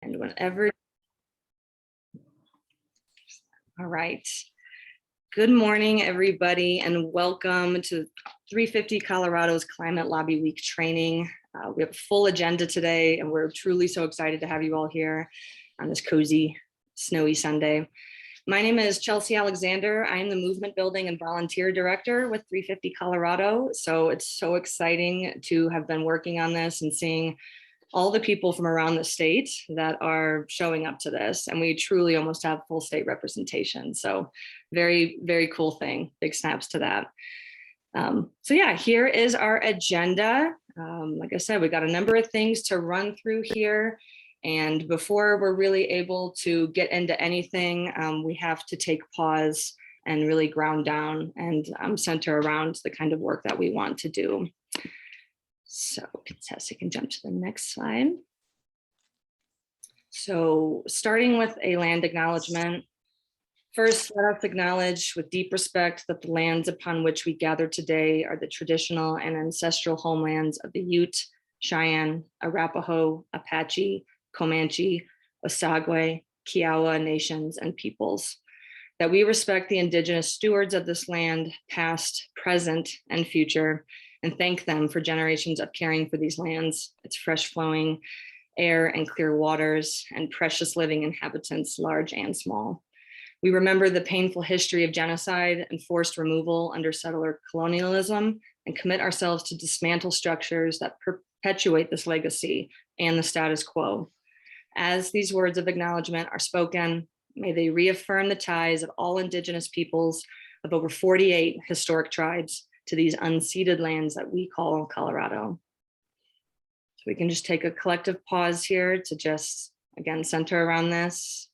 And whenever, all right. Good morning, everybody, and welcome to 350 Colorado's Climate Lobby Week training. We have a full agenda today, and we're truly so excited to have you all here on this cozy, snowy Sunday. My name is Chelsea Alexander. I am the Movement Building and Volunteer Director with 350 Colorado. So it's so exciting to have been working on this and seeing all the people from around the state that are showing up to this. And we truly almost have full state representation. So very, very cool thing. Big snaps to that. So yeah, here is our agenda. Like I said, we got a number of things to run through here. And before we're really able to get into anything, we have to take pause and really ground down and center around the kind of work that we want to do. So Contessa can jump to the next slide. So starting with a land acknowledgement. First, let us acknowledge with deep respect that the lands upon which we gather today are the traditional and ancestral homelands of the Ute, Cheyenne, Arapaho, Apache, Comanche, Osage, Kiowa nations and peoples. That we respect the indigenous stewards of this land, past, present, and future, and thank them for generations of caring for these lands, its fresh flowing air and clear waters, and precious living inhabitants, large and small. We remember the painful history of genocide and forced removal under settler colonialism, and commit ourselves to dismantle structures that perpetuate this legacy and the status quo. As these words of acknowledgement are spoken, may they reaffirm the ties of all indigenous peoples of over 48 historic tribes to these unceded lands that we call Colorado. So we can just take a collective pause here to just, again, center around this.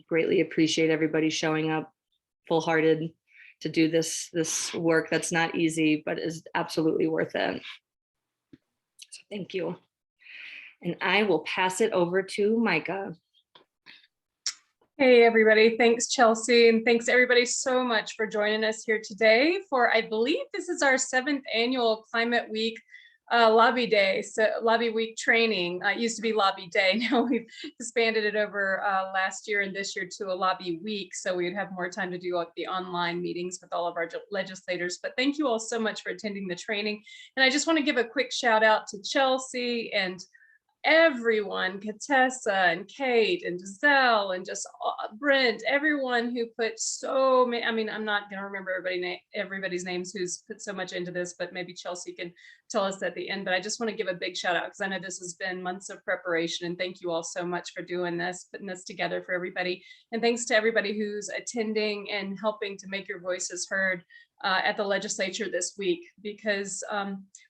Greatly appreciate everybody showing up full-hearted to do this work that's not easy, but is absolutely worth it. So thank you. And I will pass it over to Micah. Hey everybody, thanks Chelsea, and thanks everybody so much for joining us here today for, I believe this is our 7th annual Climate Week Lobby Day, so Lobby Week training. It used to be Lobby Day, now we've expanded it over last year and this year to a Lobby Week, so we'd have more time to do like the online meetings with all of our legislators. But thank you all so much for attending the training. And I just want to give a quick shout out to Chelsea and everyone, Contessa and Kate and Giselle and just Brent, everyone who put so many, I mean, I'm not going to remember everybody's names who's put so much into this, but maybe Chelsea can tell us at the end. But I just want to give a big shout out because I know this has been months of preparation, and thank you all so much for doing this, putting this together for everybody. And thanks to everybody who's attending and helping to make your voices heard at the legislature this week, because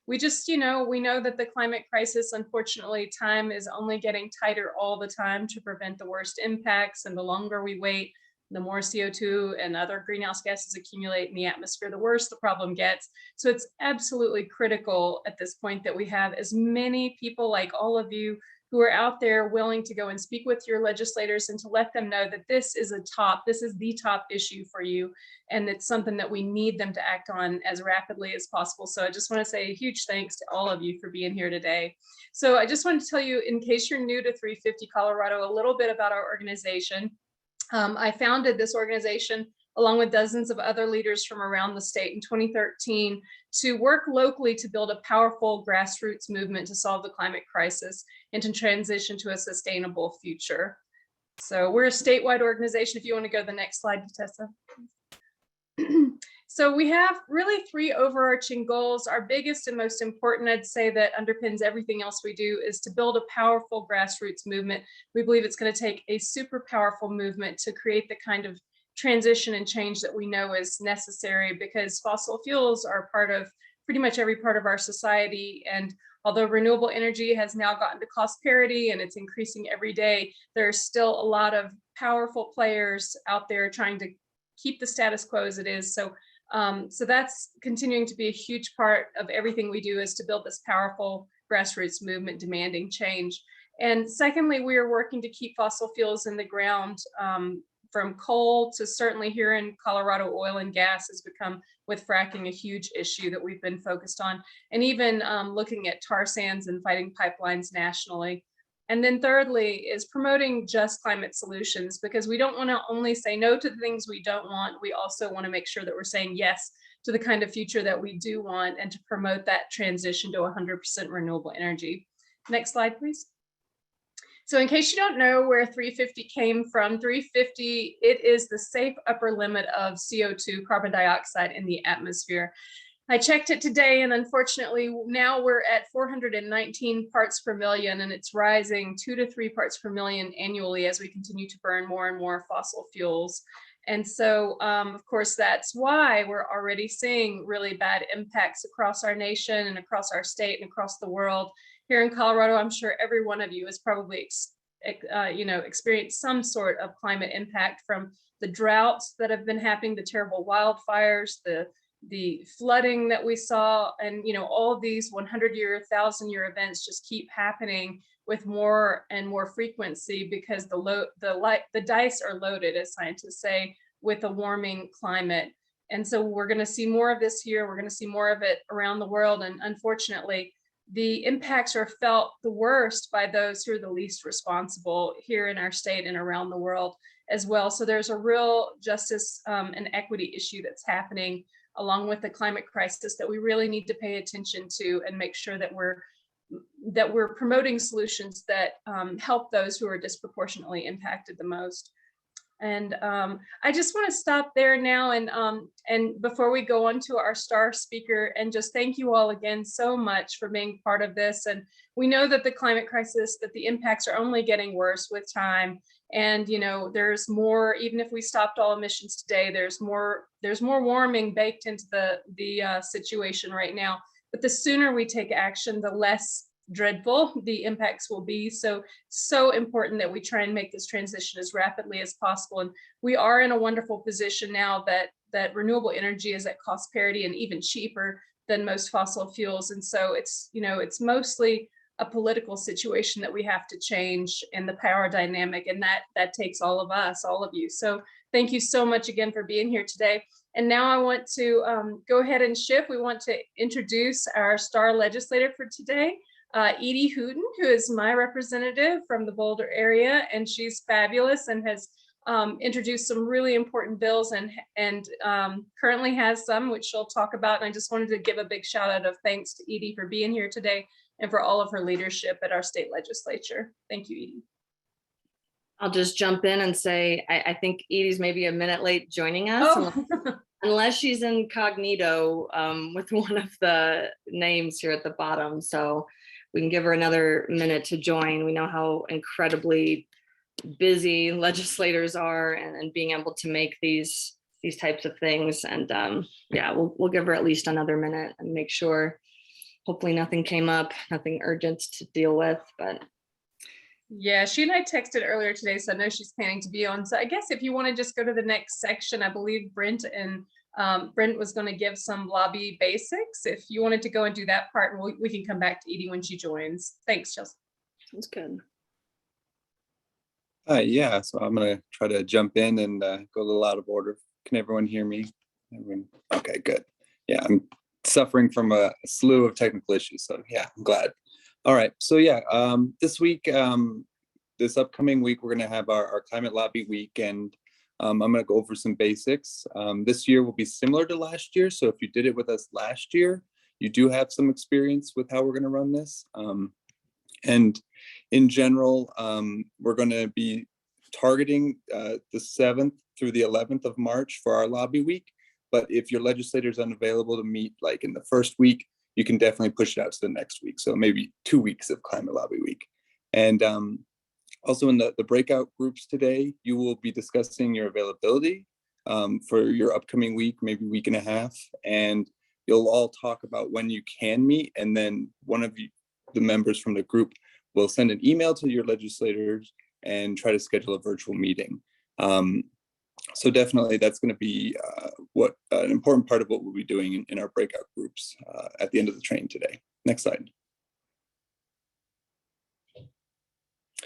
we just, we know that the climate crisis, unfortunately, time is only getting tighter all the time to prevent the worst impacts. And the longer we wait, the more CO2 and other greenhouse gases accumulate in the atmosphere, the worse the problem gets. So it's absolutely critical at this point that we have as many people like all of you who are out there willing to go and speak with your legislators and to let them know that this is the top issue for you. And it's something that we need them to act on as rapidly as possible. So I just want to say a huge thanks to all of you for being here today. So I just wanted to tell you, in case you're new to 350 Colorado, a little bit about our organization. I founded this organization along with dozens of other leaders from around the state in 2013 to work locally to build a powerful grassroots movement to solve the climate crisis and to transition to a sustainable future. So we're a statewide organization. If you want to go to the next slide, Tessa. So we have really 3 overarching goals. Our biggest and most important, I'd say, that underpins everything else we do is to build a powerful grassroots movement. We believe it's going to take a super powerful movement to create the kind of transition and change that we know is necessary, because fossil fuels are part of pretty much every part of our society. And although renewable energy has now gotten to cost parity and it's increasing every day, there's still a lot of powerful players out there trying to keep the status quo as it is. So that's continuing to be a huge part of everything we do, is to build this powerful grassroots movement demanding change. And secondly, we are working to keep fossil fuels in the ground, from coal to, certainly here in Colorado, oil and gas has become, with fracking, a huge issue that we've been focused on, and even looking at tar sands and fighting pipelines nationally. And then thirdly is promoting just climate solutions, because we don't want to only say no to the things we don't want. We also want to make sure that we're saying yes to the kind of future that we do want, and to promote that transition to 100% renewable energy. Next slide, please. So in case you don't know where 350 came from, 350, it is the safe upper limit of CO2, carbon dioxide, in the atmosphere. I checked it today, and unfortunately now we're at 419 parts per million, and it's rising 2 to 3 parts per million annually as we continue to burn more and more fossil fuels. And so, of course, that's why we're already seeing really bad impacts across our nation and across our state and across the world. Here in Colorado, I'm sure every one of you has probably experienced some sort of climate impact, from the droughts that have been happening, the terrible wildfires, the flooding that we saw, and all of these 100-year, 1,000-year events just keep happening with more and more frequency, because the dice are loaded, as scientists say, with a warming climate. And so we're going to see more of this here. We're going to see more of it around the world, and unfortunately, the impacts are felt the worst by those who are the least responsible here in our state and around the world as well. So there's a real justice and equity issue that's happening along with the climate crisis that we really need to pay attention to, and make sure that we're promoting solutions that help those who are disproportionately impacted the most. And I just want to stop there now, and before we go on to our star speaker, and just thank you all again so much for being part of this. And we know that the climate crisis, that the impacts are only getting worse with time. And there's more. Even if we stopped all emissions today, there's more warming baked into the situation right now. But the sooner we take action, the less dreadful the impacts will be. So important that we try and make this transition as rapidly as possible. And we are in a wonderful position now that renewable energy is at cost parity and even cheaper than most fossil fuels. And so it's mostly a political situation that we have to change in the power dynamic, and that takes all of us, all of you. So thank you so much again for being here today. And now I want to go ahead and shift. We want to introduce our star legislator for today, Edie Hooten, who is my representative from the Boulder area, and she's fabulous and has introduced some really important bills, and currently has some which she'll talk about. And I just wanted to give a big shout out of thanks to Edie for being here today and for all of her leadership at our state legislature. Thank you, Edie. I'll just jump in and say, I think Edie's maybe a minute late joining us. Oh. Unless she's incognito with one of the names here at the bottom. So we can give her another minute to join. We know how incredibly busy legislators are, and being able to make these types of things. And yeah, we'll give her at least another minute and make sure. Hopefully nothing came up, nothing urgent to deal with, but. Yeah, she and I texted earlier today, so I know she's planning to be on. So I guess if you want to just go to the next section, I believe Brent was going to give some lobby basics. If you wanted to go and do that part, and we can come back to Edie when she joins. Thanks, Chelsea. That's good. Yeah, so I'm going to try to jump in and go a little out of order. Can everyone hear me? Everyone? Okay, good. Yeah, I'm suffering from a slew of technical issues, so yeah, I'm glad. All right, so yeah, this week, this upcoming week, we're going to have our climate lobby week, and I'm going to go over some basics. This year will be similar to last year, so if you did it with us last year, you do have some experience with how we're going to run this. And in general, we're going to be targeting the 7th through the 11th of March for our lobby week. But if your legislator is unavailable to meet like in the first week, you can definitely push it out to the next week. So maybe 2 weeks of climate lobby week. And also in the breakout groups today, you will be discussing your availability for your upcoming week, maybe week and a half. And you'll all talk about when you can meet. And then one of you, the members from the group, will send an email to your legislators and try to schedule a virtual meeting. So definitely that's going to be an important part of what we'll be doing in our breakout groups at the end of the training today. Next slide.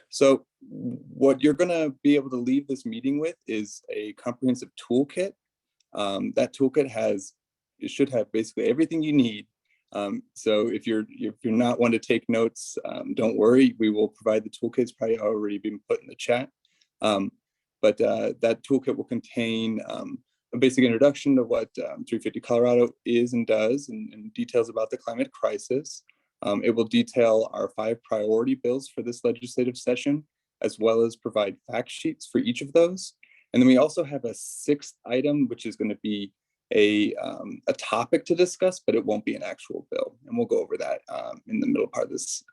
So what you're going to be able to leave this meeting with is a comprehensive toolkit. That toolkit should have basically everything you need So if you're not one to take notes, don't worry. We will provide the toolkits. Probably already been put in the chat. But that toolkit will contain a basic introduction to what 350 Colorado is and does, and details about the climate crisis. It will detail our 5 priority bills for this legislative session, as well as provide fact sheets for each of those. And then we also have a 6th item, which is going to be a topic to discuss, but it won't be an actual bill. And we'll go over that in the middle part of this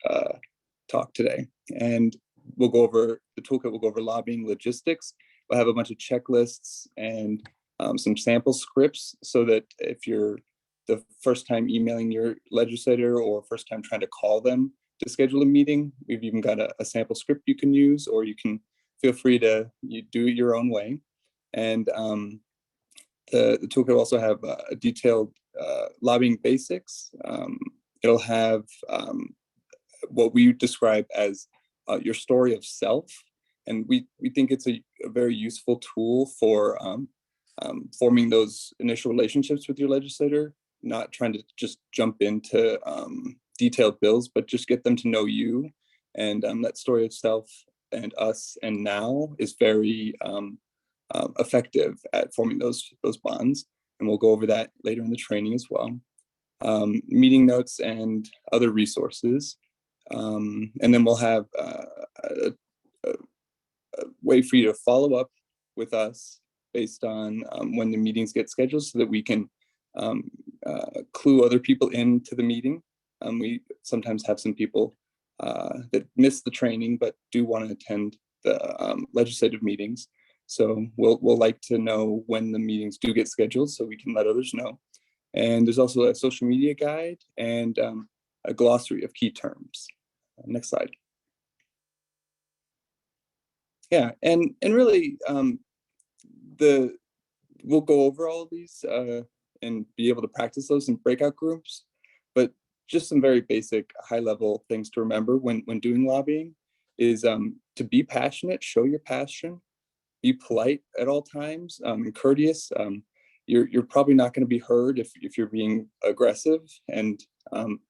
talk today. And we'll go over the toolkit, we'll go over lobbying logistics. We'll have a bunch of checklists and some sample scripts, so that if you're the first time emailing your legislator or first time trying to call them to schedule a meeting, we've even got a sample script you can use, or you can feel free to do it your own way. And the toolkit will also have a detailed lobbying basics. It'll have what we describe as your story of self. And we think it's a very useful tool for forming those initial relationships with your legislator, not trying to just jump into detailed bills, but just get them to know you. And that story of self and us and now is very effective at forming those bonds. And we'll go over that later in the training as well. Meeting notes and other resources. And then we'll have a way for you to follow up with us based on when the meetings get scheduled, so that we can clue other people into the meeting. We sometimes have some people that miss the training but do want to attend the legislative meetings. So we'll like to know when the meetings do get scheduled, so we can let others know. And there's also a social media guide and a glossary of key terms. Next slide. Yeah, and really, we'll go over all of these and be able to practice those in breakout groups, but just some very basic high-level things to remember when doing lobbying is to be passionate, show your passion, be polite at all times, and courteous. You're probably not going to be heard if you're being aggressive, and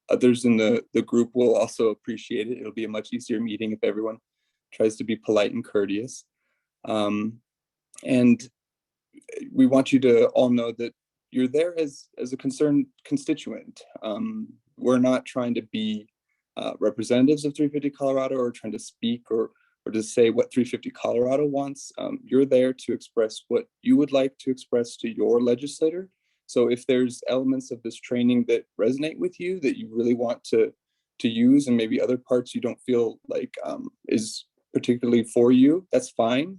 others in the group will also appreciate it. It'll be a much easier meeting if everyone tries to be polite and courteous. And we want you to all know that you're there as a concerned constituent. We're not trying to be representatives of 350 Colorado or trying to speak or to say what 350 Colorado wants. You're there to express what you would like to express to your legislator. So if there's elements of this training that resonate with you that you really want to use, and maybe other parts you don't feel like is particularly for you, that's fine.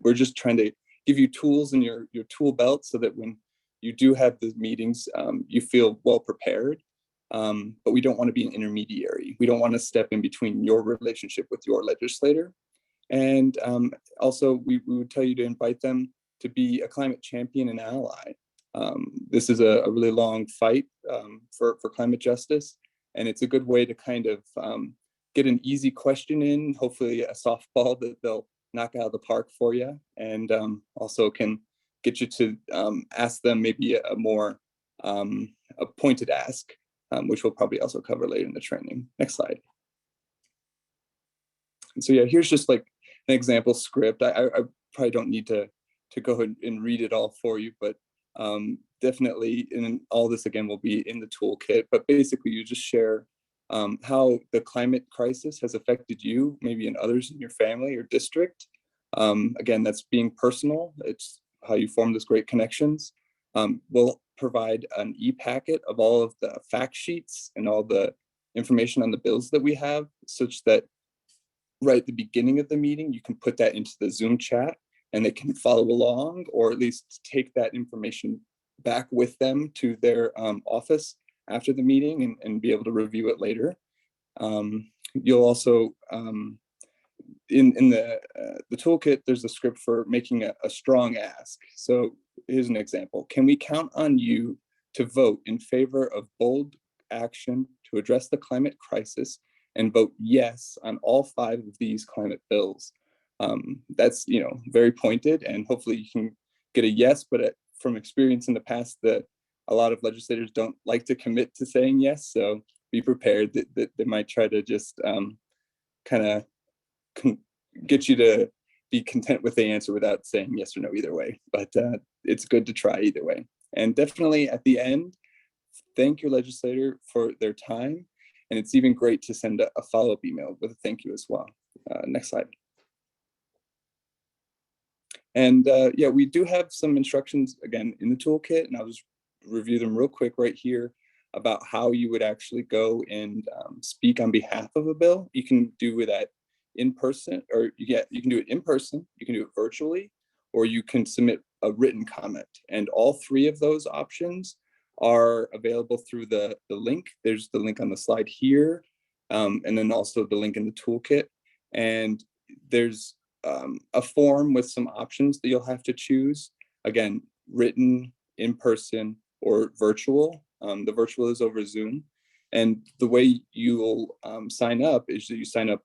We're just trying to give you tools in your tool belt, so that when you do have the meetings, you feel well prepared. But we don't want to be an intermediary. We don't want to step in between your relationship with your legislator. And also, we would tell you to invite them to be a climate champion and ally. This is a really long fight for climate justice, and it's a good way to kind of get an easy question in, hopefully a softball that they'll knock out of the park for you, and also can get you to ask them maybe a more a pointed ask, which we'll probably also cover later in the training. Next slide. And so yeah, here's just like an example script. I probably don't need to go ahead and read it all for you, but definitely, and all this again will be in the toolkit, but basically you just share how the climate crisis has affected you, maybe and others in your family or district. Again, that's being personal. It's how you form those great connections. We'll provide an e-packet of all of the fact sheets and all the information on the bills that we have, such that right at the beginning of the meeting, you can put that into the Zoom chat and they can follow along, or at least take that information back with them to their office after the meeting and be able to review it later. You'll also, in the toolkit, there's a script for making a strong ask. So here's an example. Can we count on you to vote in favor of bold action to address the climate crisis and vote yes on all 5 of these climate bills? That's, very pointed, and hopefully you can get a yes, but from experience in the past, the a lot of legislators don't like to commit to saying yes, so be prepared that they might try to just kind of get you to be content with the answer without saying yes or no either way. But it's good to try either way. And definitely at the end, thank your legislator for their time. And it's even great to send a follow-up email with a thank you as well. Next slide. And yeah, we do have some instructions again in the toolkit, and I'll just review them real quick right here about how you would actually go and speak on behalf of a bill. You can do that in person, or you can do it in person, you can do it virtually, or you can submit a written comment. And all three of those options are available through the link. There's the link on the slide here, and then also the link in the toolkit. And there's a form with some options that you'll have to choose. Again, written, in person, or virtual. The virtual is over Zoom. And the way you'll sign up is that you sign up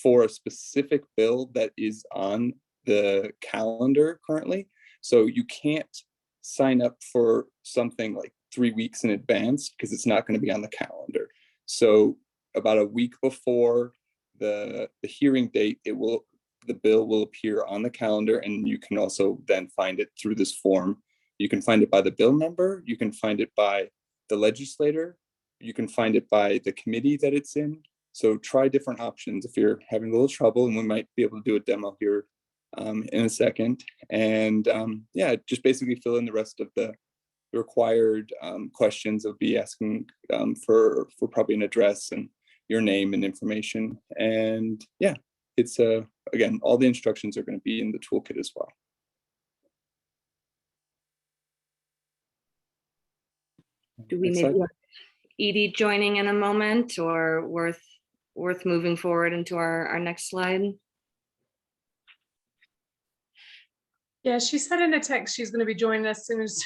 for a specific bill that is on the calendar currently. So you can't sign up for something like 3 weeks in advance because it's not going to be on the calendar. So about a week before the hearing date, the bill will appear on the calendar, and you can also then find it through this form. You can find it by the bill number, you can find it by the legislator, you can find it by the committee that it's in. So try different options if you're having a little trouble, and we might be able to do a demo here in a second. And yeah, just basically fill in the rest of the required questions. I'll be asking for probably an address and your name and information. And yeah, it's again, all the instructions are going to be in the toolkit as well. Do we Next maybe slide. have Edie joining in a moment, or worth moving forward into our next slide? Yeah, she said in a text she's going to be joining us as soon as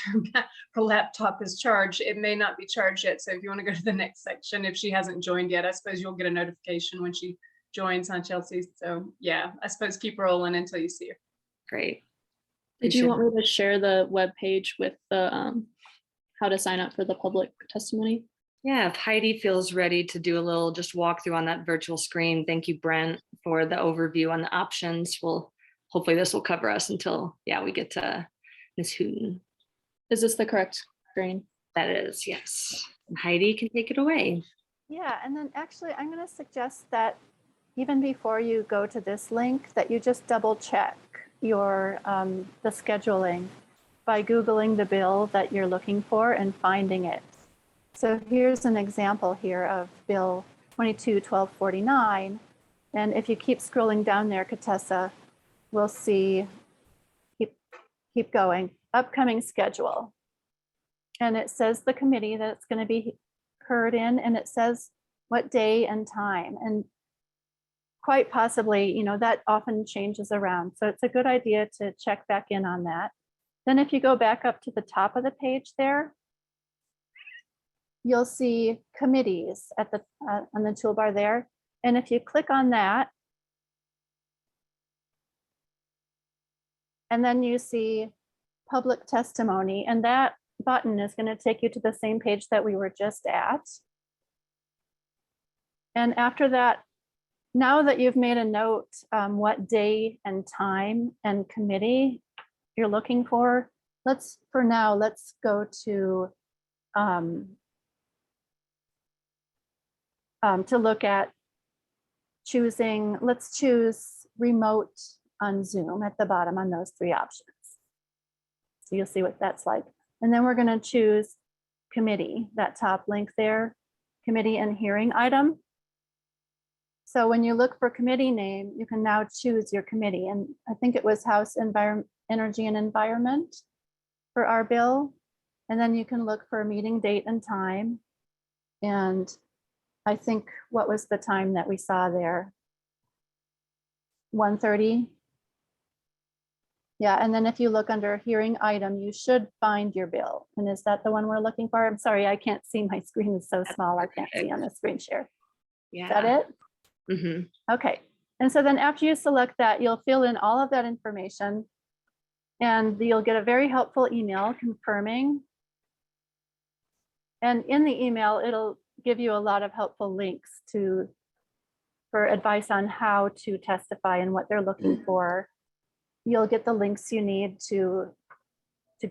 her laptop is charged. It may not be charged yet, so if you want to go to the next section, if she hasn't joined yet, I suppose you'll get a notification when she joins, on Chelsea. So yeah, I suppose keep rolling until you see her. Great. Did you want me to share the web page with the how to sign up for the public testimony? Yeah, if Heidi feels ready to do a little just walk through on that virtual screen. Thank you, Brent, for the overview on the options. Hopefully this will cover us until, yeah, we get to Ms. Hooten. Is this the correct screen? That is, yes. And Heidi can take it away. Yeah, and then actually I'm going to suggest that even before you go to this link, that you just double check your the scheduling by Googling the bill that you're looking for and finding it. So here's an example here of Bill 22-1249. And if you keep scrolling down there, Katessa, we'll see, keep going, upcoming schedule. And it says the committee that it's going to be heard in, and it says what day and time. And quite possibly, you know, that often changes around. So it's a good idea to check back in on that. Then if you go back up to the top of the page there, you'll see committees at the on the toolbar there. And if you click on that, and then you see public testimony, and that button is going to take you to the same page that we were just at. And after that, now that you've made a note what day and time and committee you're looking for, let's go to look at choosing, let's choose remote on Zoom at the bottom on those three options. So you'll see what that's like. And then we're going to choose committee, that top link there, committee and hearing item. So when you look for committee name, you can now choose your committee. And I think it was House Energy and Environment for our bill. And then you can look for a meeting date and time. And I think, what was the time that we saw there? 1:30. Yeah, and then if you look under hearing item, you should find your bill. And is that the one we're looking for? I'm sorry, I can't see. My screen is so small. I can't see on the screen share. Yeah. Is that it? Mm-hmm. Okay. And so then after you select that, you'll fill in all of that information, and you'll get a very helpful email confirming And in the email, it'll give you a lot of helpful links for advice on how to testify and what they're looking for. You'll get the links you need to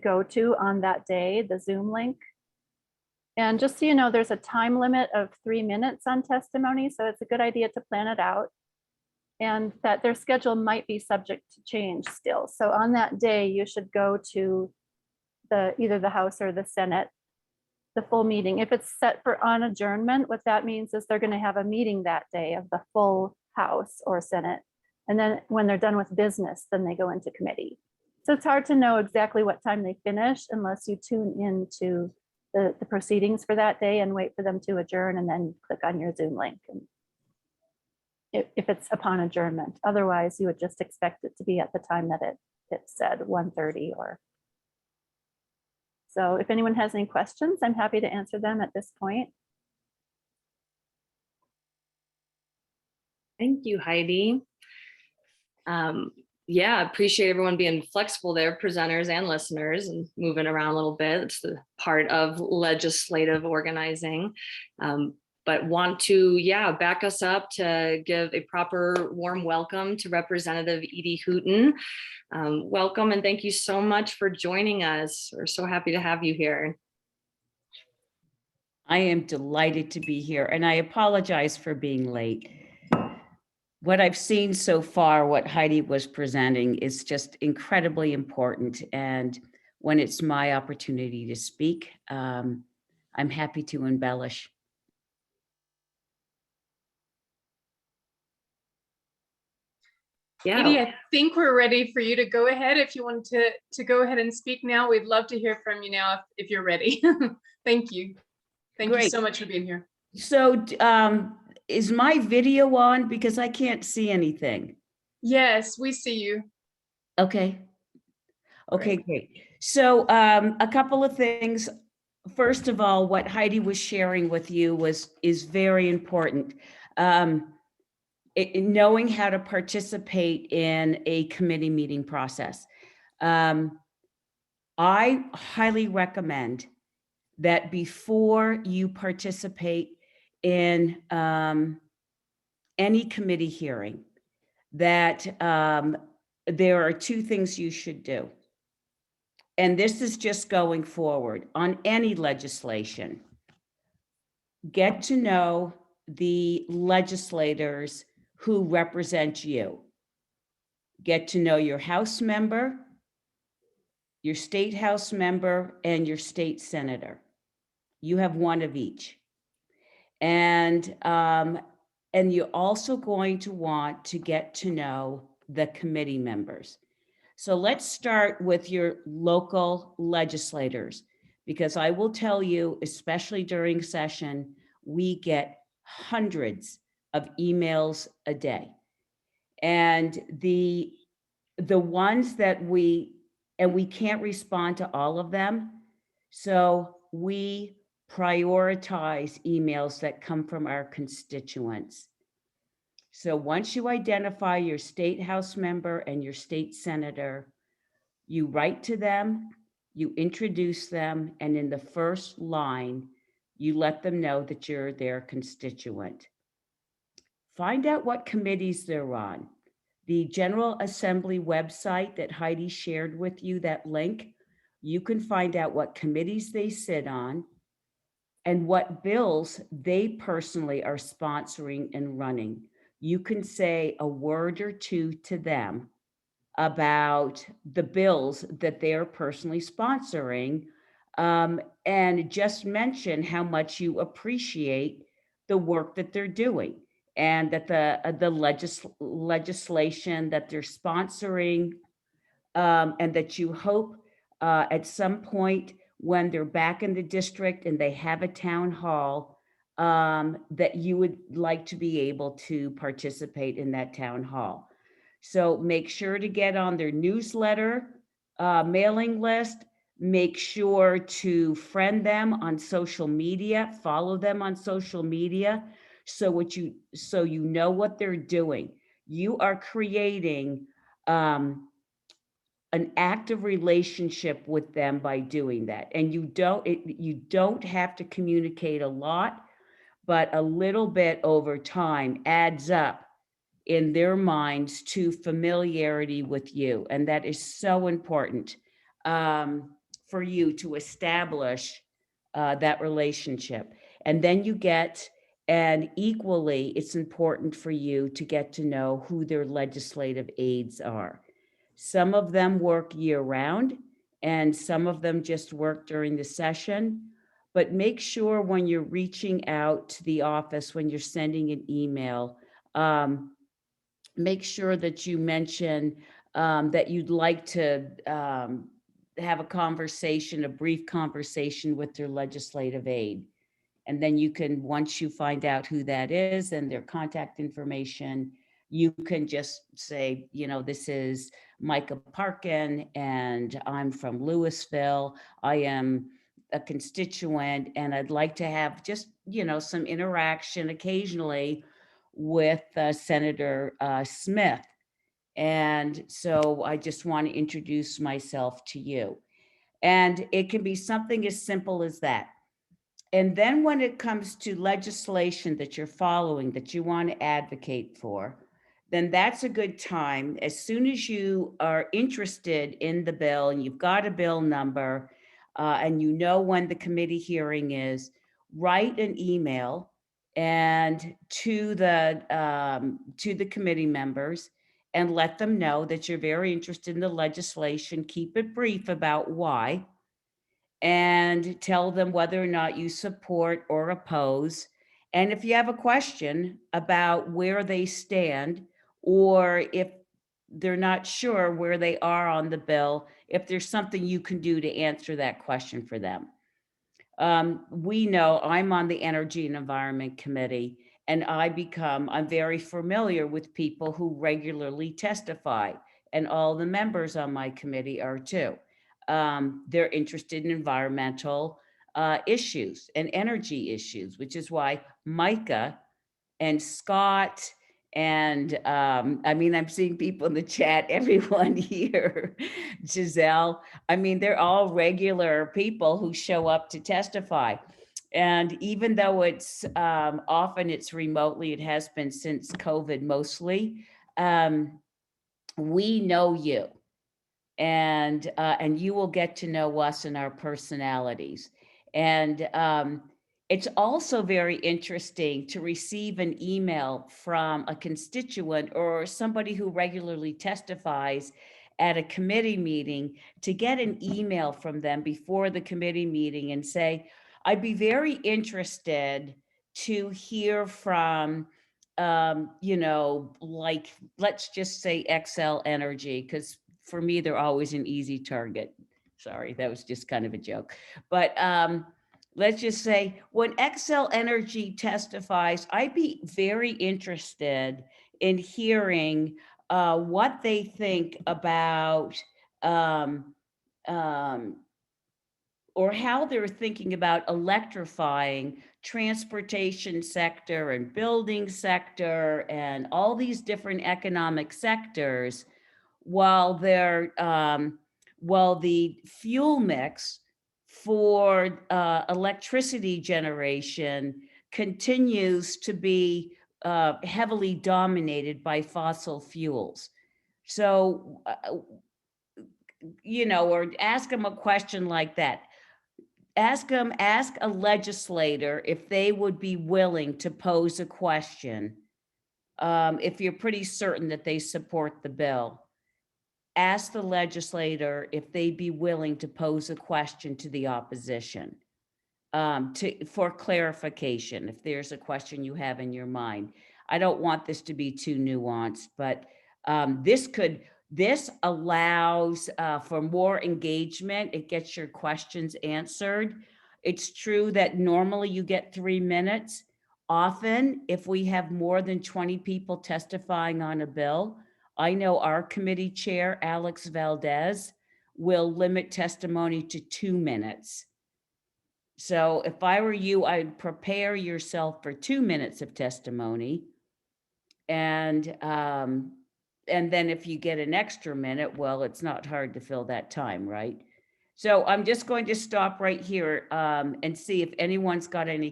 go to on that day, the Zoom link. And just so you know, there's a time limit of 3 minutes on testimony, so it's a good idea to plan it out. And that their schedule might be subject to change still. So on that day, you should go to either the House or the Senate, the full meeting. If it's set for on adjournment, what that means is they're going to have a meeting that day of the full House or Senate. And then when they're done with business, then they go into committee. So it's hard to know exactly what time they finish unless you tune into the proceedings for that day and wait for them to adjourn and then click on your Zoom link. And if it's upon adjournment, otherwise you would just expect it to be at the time that it said 1:30 or. So if anyone has any questions, I'm happy to answer them at this point. Thank you, Heidi. Yeah, appreciate everyone being flexible there, presenters and listeners, and moving around a little bit. It's the part of legislative organizing. But want to, back us up to give a proper warm welcome to Representative Edie Hooten. Welcome and thank you so much for joining us. We're so happy to have you here. I am delighted to be here, and I apologize for being late. What I've seen so far, what Heidi was presenting, is just incredibly important. And when it's my opportunity to speak, I'm happy to embellish. Yeah. Edie, I think we're ready for you to go ahead. If you want to go ahead and speak now, we'd love to hear from you now if you're ready. Thank you. Thank you so much for being here. So is my video on? Because I can't see anything. Yes, we see you. Okay. Okay, great. So a couple of things. First of all, what Heidi was sharing with you is very important. Knowing how to participate in a committee meeting process. I highly recommend that before you participate in any committee hearing, that there are two things you should do. And this is just going forward on any legislation. Get to know the legislators who represent you. Get to know your House member, your state House member, and your state senator. You have one of each. And you're also going to want to get to know the committee members. So let's start with your local legislators, because I will tell you, especially during session, we get hundreds of emails a day. And the ones that we can't respond to all of them. So we prioritize emails that come from our constituents. So once you identify your state House member and your state senator, you write to them, you introduce them, and in the first line, you let them know that you're their constituent. Find out what committees they're on. The General Assembly website that Heidi shared with you, that link, you can find out what committees they sit on and what bills they personally are sponsoring and running. You can say a word or two to them about the bills that they're personally sponsoring, and just mention how much you appreciate the work that they're doing, and that the legislation that they're sponsoring, and that you hope at some point when they're back in the district and they have a town hall, that you would like to be able to participate in that town hall. So make sure to get on their newsletter, mailing list. Make sure to friend them on social media, follow them on social media, so you know what they're doing. You are creating an active relationship with them by doing that. And you don't have to communicate a lot, but a little bit over time adds up in their minds to familiarity with you. And that is so important for you to establish that relationship. And then and equally, it's important for you to get to know who their legislative aides are. Some of them work year round, and some of them just work during the session. But make sure when you're reaching out to the office, when you're sending an email, make sure that you mention that you'd like to have a conversation, a brief conversation with their legislative aide. And then you can, once you find out who that is and their contact information, you can just say, this is Micah Parkin, and I'm from Louisville. I am a constituent, and I'd like to have just, some interaction occasionally with Senator Smith. And so I just want to introduce myself to you. And it can be something as simple as that. And then when it comes to legislation that you're following, that you want to advocate for, then that's a good time. As soon as you are interested in the bill and you've got a bill number and you know when the committee hearing is, write an email and to the committee members and let them know that you're very interested in the legislation. Keep it brief about why, and tell them whether or not you support or oppose. And if you have a question about where they stand, or if they're not sure where they are on the bill, if there's something you can do to answer that question for them. We know I'm on the Energy and Environment Committee, and I'm very familiar with people who regularly testify, and all the members on my committee are too. They're interested in environmental issues and energy issues, which is why Micah and Scott and I'm seeing people in the chat, everyone here, Giselle, they're all regular people who show up to testify. And even though it's often it's remotely, it has been since COVID mostly, we know you. And you will get to know us and our personalities. And it's also very interesting to receive an email from a constituent or somebody who regularly testifies at a committee meeting, to get an email from them before the committee meeting and say, I'd be very interested to hear from, like, let's just say XL Energy, because for me, they're always an easy target. Sorry, that was just kind of a joke. But let's just say when XL Energy testifies, I'd be very interested in hearing what they think about or how they're thinking about electrifying transportation sector and building sector and all these different economic sectors, while the fuel mix for electricity generation continues to be heavily dominated by fossil fuels. So, or ask them a question like that. Ask a legislator if they would be willing to pose a question. If you're pretty certain that they support the bill, ask the legislator if they'd be willing to pose a question to the opposition for clarification, if there's a question you have in your mind. I don't want this to be too nuanced, but this allows for more engagement. It gets your questions answered. It's true that normally you get 3 minutes. Often, if we have more than 20 people testifying on a bill, I know our committee chair, Alex Valdez, will limit testimony to 2 minutes. So if I were you, I'd prepare yourself for 2 minutes of testimony. And and then if you get an extra minute, well, it's not hard to fill that time, right? So I'm just going to stop right here and see if anyone's got any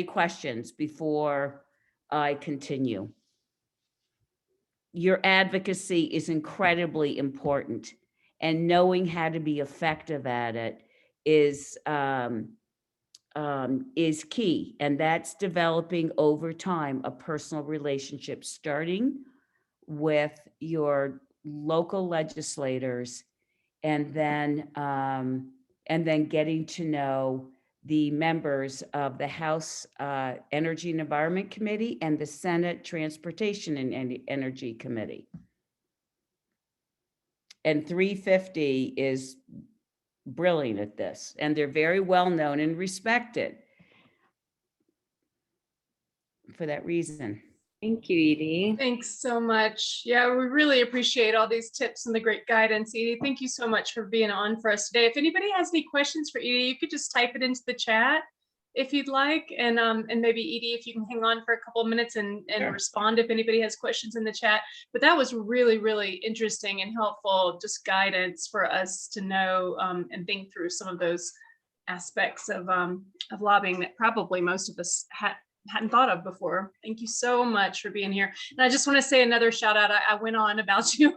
questions before I continue. Your advocacy is incredibly important, and knowing how to be effective at it is key. And that's developing over time a personal relationship, starting with your local legislators, and then getting to know the members of the House Energy and Environment Committee and the Senate Transportation and Energy Committee. And 350 is brilliant at this, and they're very well known and respected for that reason. Thank you, Edie. Thanks so much. Yeah, we really appreciate all these tips and the great guidance, Edie. Thank you so much for being on for us today. If anybody has any questions for Edie, you could just type it into the chat if you'd like. And maybe Edie, if you can hang on for a couple of minutes and Sure. respond if anybody has questions in the chat. But that was really, really interesting and helpful, just guidance for us to know and think through some of those aspects of lobbying that probably most of us hadn't thought of before. Thank you so much for being here. And I just want to say another shout out. I went on about you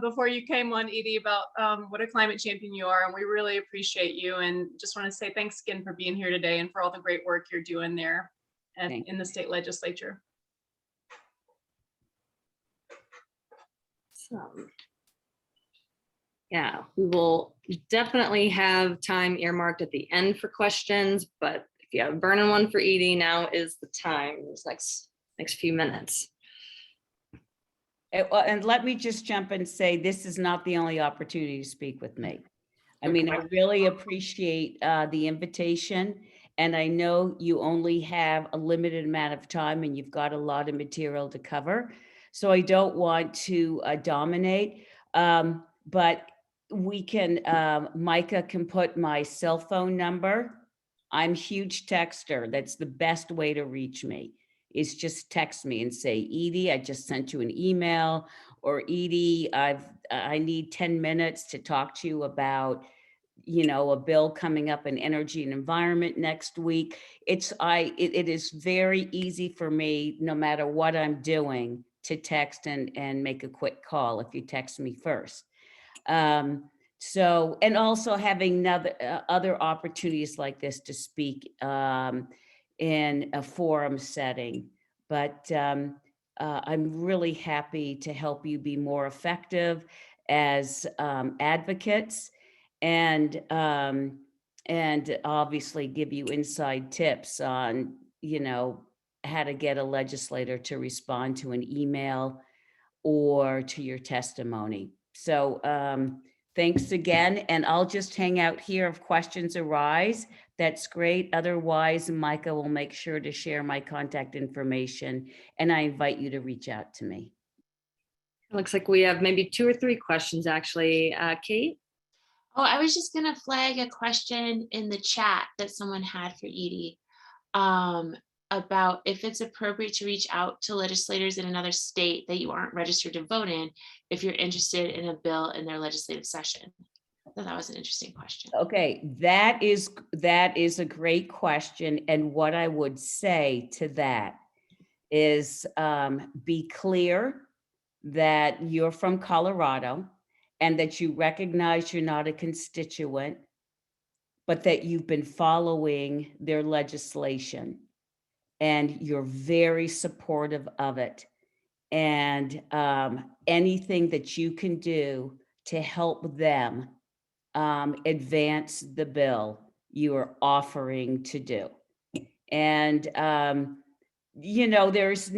before you came on, Edie, about what a climate champion you are. And we really appreciate you. And just want to say thanks again for being here today and for all the great work you're doing there in the state legislature. So, yeah, we will definitely have time earmarked at the end for questions, but if you have a burning one for Edie, now is the time, this next few minutes. And let me just jump and say, this is not the only opportunity to speak with me. I mean, I really appreciate the invitation, and I know you only have a limited amount of time and you've got a lot of material to cover. So I don't want to dominate, but we can, Micah can put my cell phone number. I'm a huge texter. That's the best way to reach me, is just text me and say, Edie, I just sent you an email, or Edie, I need 10 minutes to talk to you about, you know, a bill coming up in energy and environment next week. It is very easy for me, no matter what I'm doing, to text and make a quick call if you text me first. So, and also having other opportunities like this to speak in a forum setting. But I'm really happy to help you be more effective as advocates, and obviously give you inside tips on, you know, how to get a legislator to respond to an email or to your testimony. So thanks again, and I'll just hang out here if questions arise. That's great. Otherwise, Micah will make sure to share my contact information, and I invite you to reach out to me. It looks like we have maybe 2 or 3 questions, actually. Kate? Oh, I was just going to flag a question in the chat that someone had for Edie about if it's appropriate to reach out to legislators in another state that you aren't registered to vote in if you're interested in a bill in their legislative session. I thought that was an interesting question. Okay, that is a great question. And what I would say to that is be clear that you're from Colorado and that you recognize you're not a constituent, but that you've been following their legislation and you're very supportive of it. And anything that you can do to help them advance the bill, you are offering to do. And you know, there's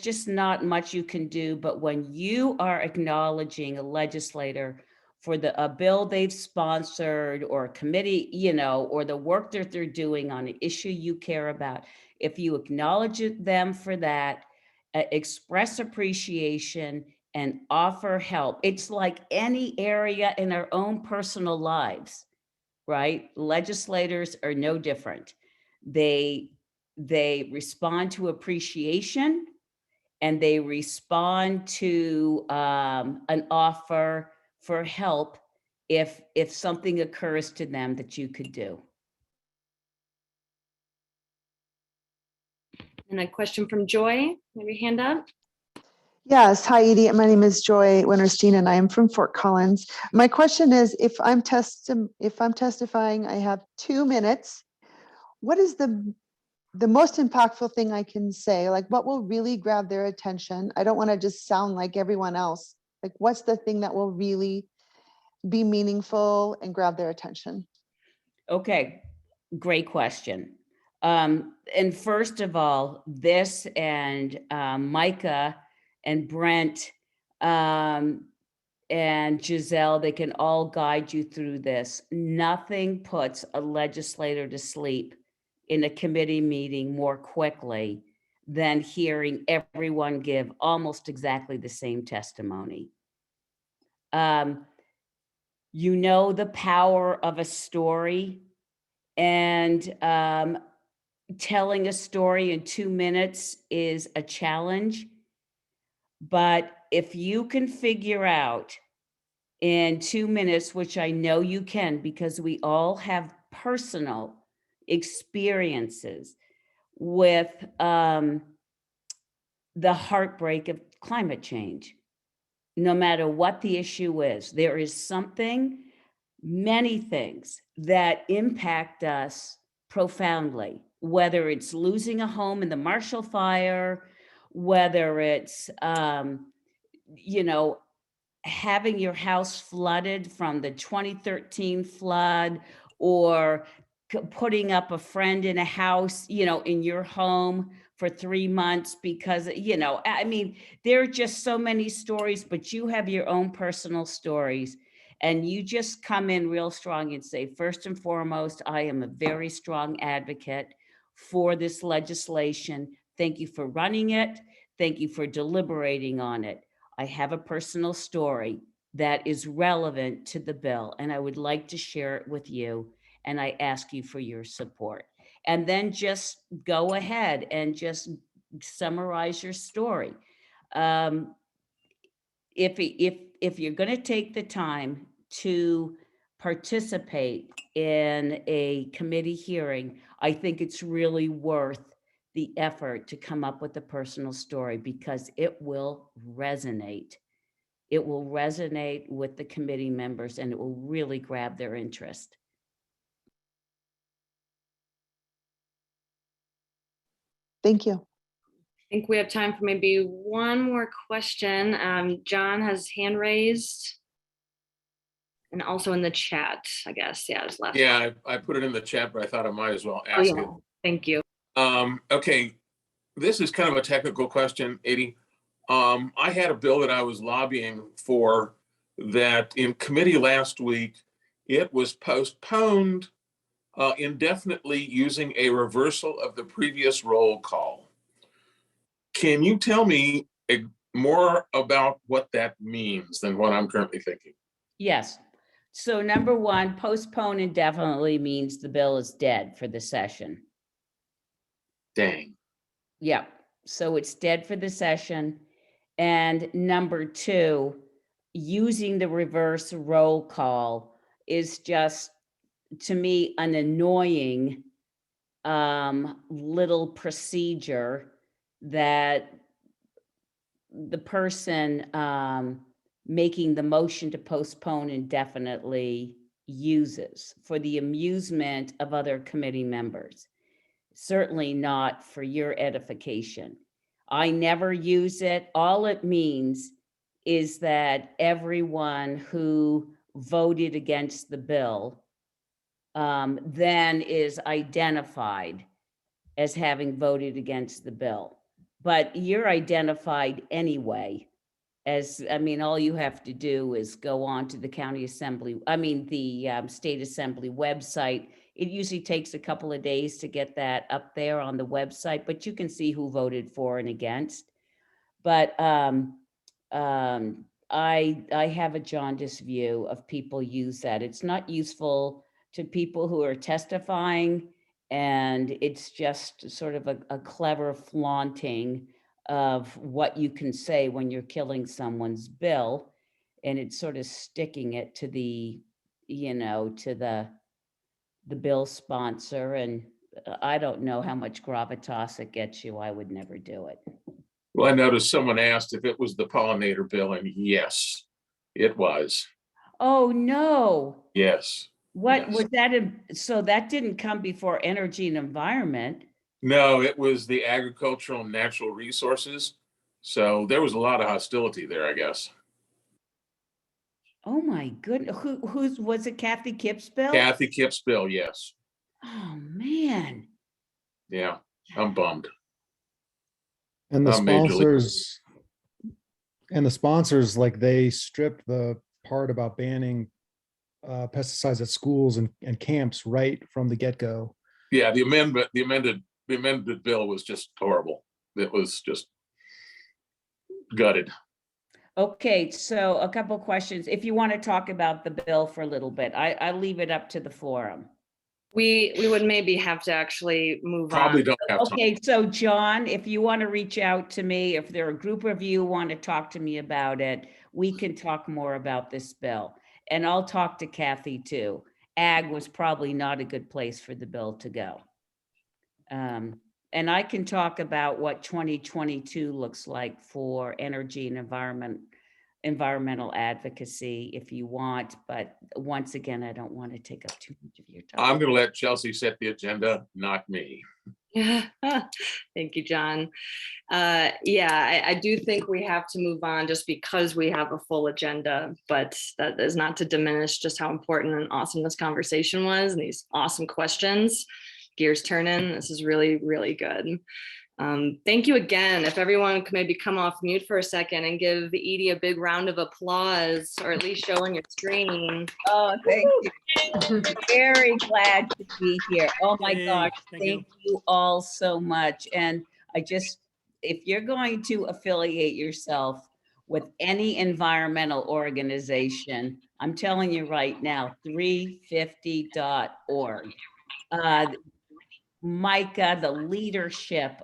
just not much you can do, but when you are acknowledging a legislator for a bill they've sponsored, or a committee, you know, or the work that they're doing on an issue you care about, if you acknowledge them for that, express appreciation and offer help. It's like any area in our own personal lives, right? Legislators are no different. They respond to appreciation and they respond to an offer for help if something occurs to them that you could do. And a question from Joy, have your hand up. Yes, hi Edie. My name is Joy Winterstein and I am from Fort Collins. My question is, if I'm testifying, I have 2 minutes. What is the most impactful thing I can say? Like, what will really grab their attention? I don't want to just sound like everyone else. Like, what's the thing that will really be meaningful and grab their attention? Okay, great question. And first of all, this and Micah and Brent and Giselle, they can all guide you through this. Nothing puts a legislator to sleep in a committee meeting more quickly than hearing everyone give almost exactly the same testimony. You know the power of a story, and telling a story in 2 minutes is a challenge. But if you can figure out in 2 minutes, which I know you can, because we all have personal experiences with the heartbreak of climate change. No matter what the issue is, there is something, many things that impact us profoundly, whether it's losing a home in the Marshall Fire, whether it's, you know, having your house flooded from the 2013 flood, or putting up a friend in a house, you know, in your home for 3 months because, you know, I mean, there are just so many stories, but you have your own personal stories. And you just come in real strong and say, first and foremost, I am a very strong advocate for this legislation. Thank you for running it. Thank you for deliberating on it. I have a personal story that is relevant to the bill, and I would like to share it with you. And I ask you for your support. And then just go ahead and just summarize your story. If you're going to take the time to participate in a committee hearing, I think it's really worth the effort to come up with a personal story, because it will resonate. It will resonate with the committee members and it will really grab their interest. Thank you. I think we have time for maybe one more question. John has hand raised. And also in the chat, I guess. Yeah, his last one. Yeah, I put it in the chat, but I thought I might as well Oh, ask yeah. it. Thank you. Okay, this is kind of a technical question, Edie. I had a bill that I was lobbying for that in committee last week. It was postponed indefinitely using a reversal of the previous roll call. Can you tell me more about what that means than what I'm currently thinking? Yes. So number one, postpone indefinitely means the bill is dead for the session. Dang. Yeah. So it's dead for the session. And number two, using the reverse roll call is just, to me, an annoying little procedure that the person making the motion to postpone indefinitely uses for the amusement of other committee members. Certainly not for your edification. I never use it. All it means is that everyone who voted against the bill then is identified as having voted against the bill. But you're identified anyway. As, I mean, all you have to do is go on to the county assembly, the state assembly website. It usually takes a couple of days to get that up there on the website, but you can see who voted for and against. But I have a jaundiced view of people use that. It's not useful to people who are testifying, and it's just sort of a clever flaunting of what you can say when you're killing someone's bill. And it's sort of sticking it to the, to the bill sponsor. And I don't know how much gravitas it gets you. I would never do it. Well, I noticed someone asked if it was the pollinator bill, and yes, it was. Oh, no. Yes. What Yes. was that? So that didn't come before energy and environment. No, it was the agricultural and natural resources. So there was a lot of hostility there, I guess. Oh my goodness. Who's was it? Kathy Kipp's bill? Kathy Kipp's bill, yes. Oh man. Yeah, I'm bummed. And the I'm majorly- sponsors, like they stripped the part about banning pesticides at schools and camps right from the get-go. Yeah, the amended bill was just horrible. It was just gutted. Okay, so a couple questions. If you want to talk about the bill for a little bit, I leave it up to the forum. We would maybe have to actually move Probably on. don't have time. Okay, so John, if you want to reach out to me, if there are a group of you who want to talk to me about it, we can talk more about this bill. And I'll talk to Kathy too. Ag was probably not a good place for the bill to go. And I can talk about what 2022 looks like for energy and environmental advocacy if you want, but once again, I don't want to take up too much of your time. I'm going to let Chelsea set the agenda, not me. Thank you, John. Yeah, I do think we have to move on just because we have a full agenda, but that is not to diminish just how important and awesome this conversation was and these awesome questions. Gears turning. This is really, really good. Thank you again. If everyone could maybe come off mute for a second and give Edie a big round of applause, or at least show on your screen. Oh, thank you. Very glad to be here. Oh my gosh, thank you all so much. And if you're going to affiliate yourself with any environmental organization, I'm telling you right now, 350.org. Micah, the leadership,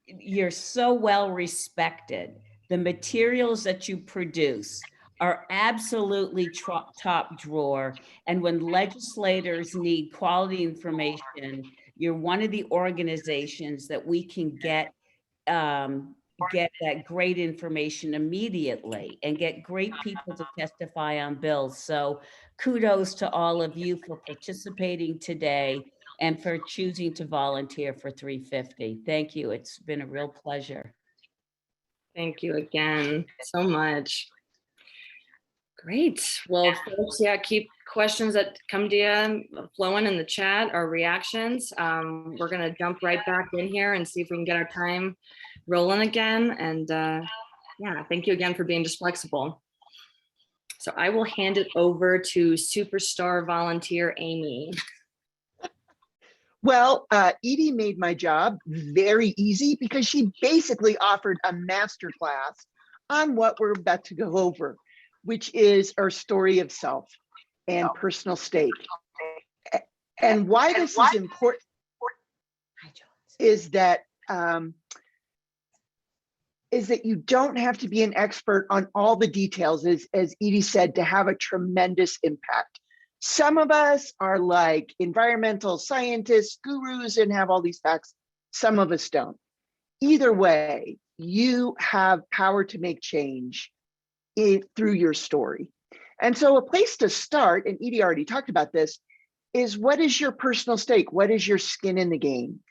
you're so well respected. The materials that you produce are absolutely top drawer. And when legislators need quality information, you're one of the organizations that we can get that great information immediately and get great people to testify on bills. So kudos to all of you for participating today and for choosing to volunteer for 350. Thank you. It's been a real pleasure. Thank you again so much. Great. Well, folks, yeah, keep questions that come to you flowing in the chat or reactions. We're going to jump right back in here and see if we can get our time rolling again. And yeah, thank you again for being just flexible. So I will hand it over to superstar volunteer Amy. Well, Edie made my job very easy because she basically offered a masterclass on what we're about to go over, which is our story of self and personal stake. And why this is important is that you don't have to be an expert on all the details, as Edie said, to have a tremendous impact. Some of us are like environmental scientists, gurus, and have all these facts. Some of us don't. Either way, you have power to make change through your story. And so a place to start, and Edie already talked about this, is what is your personal stake? What is your skin in the game?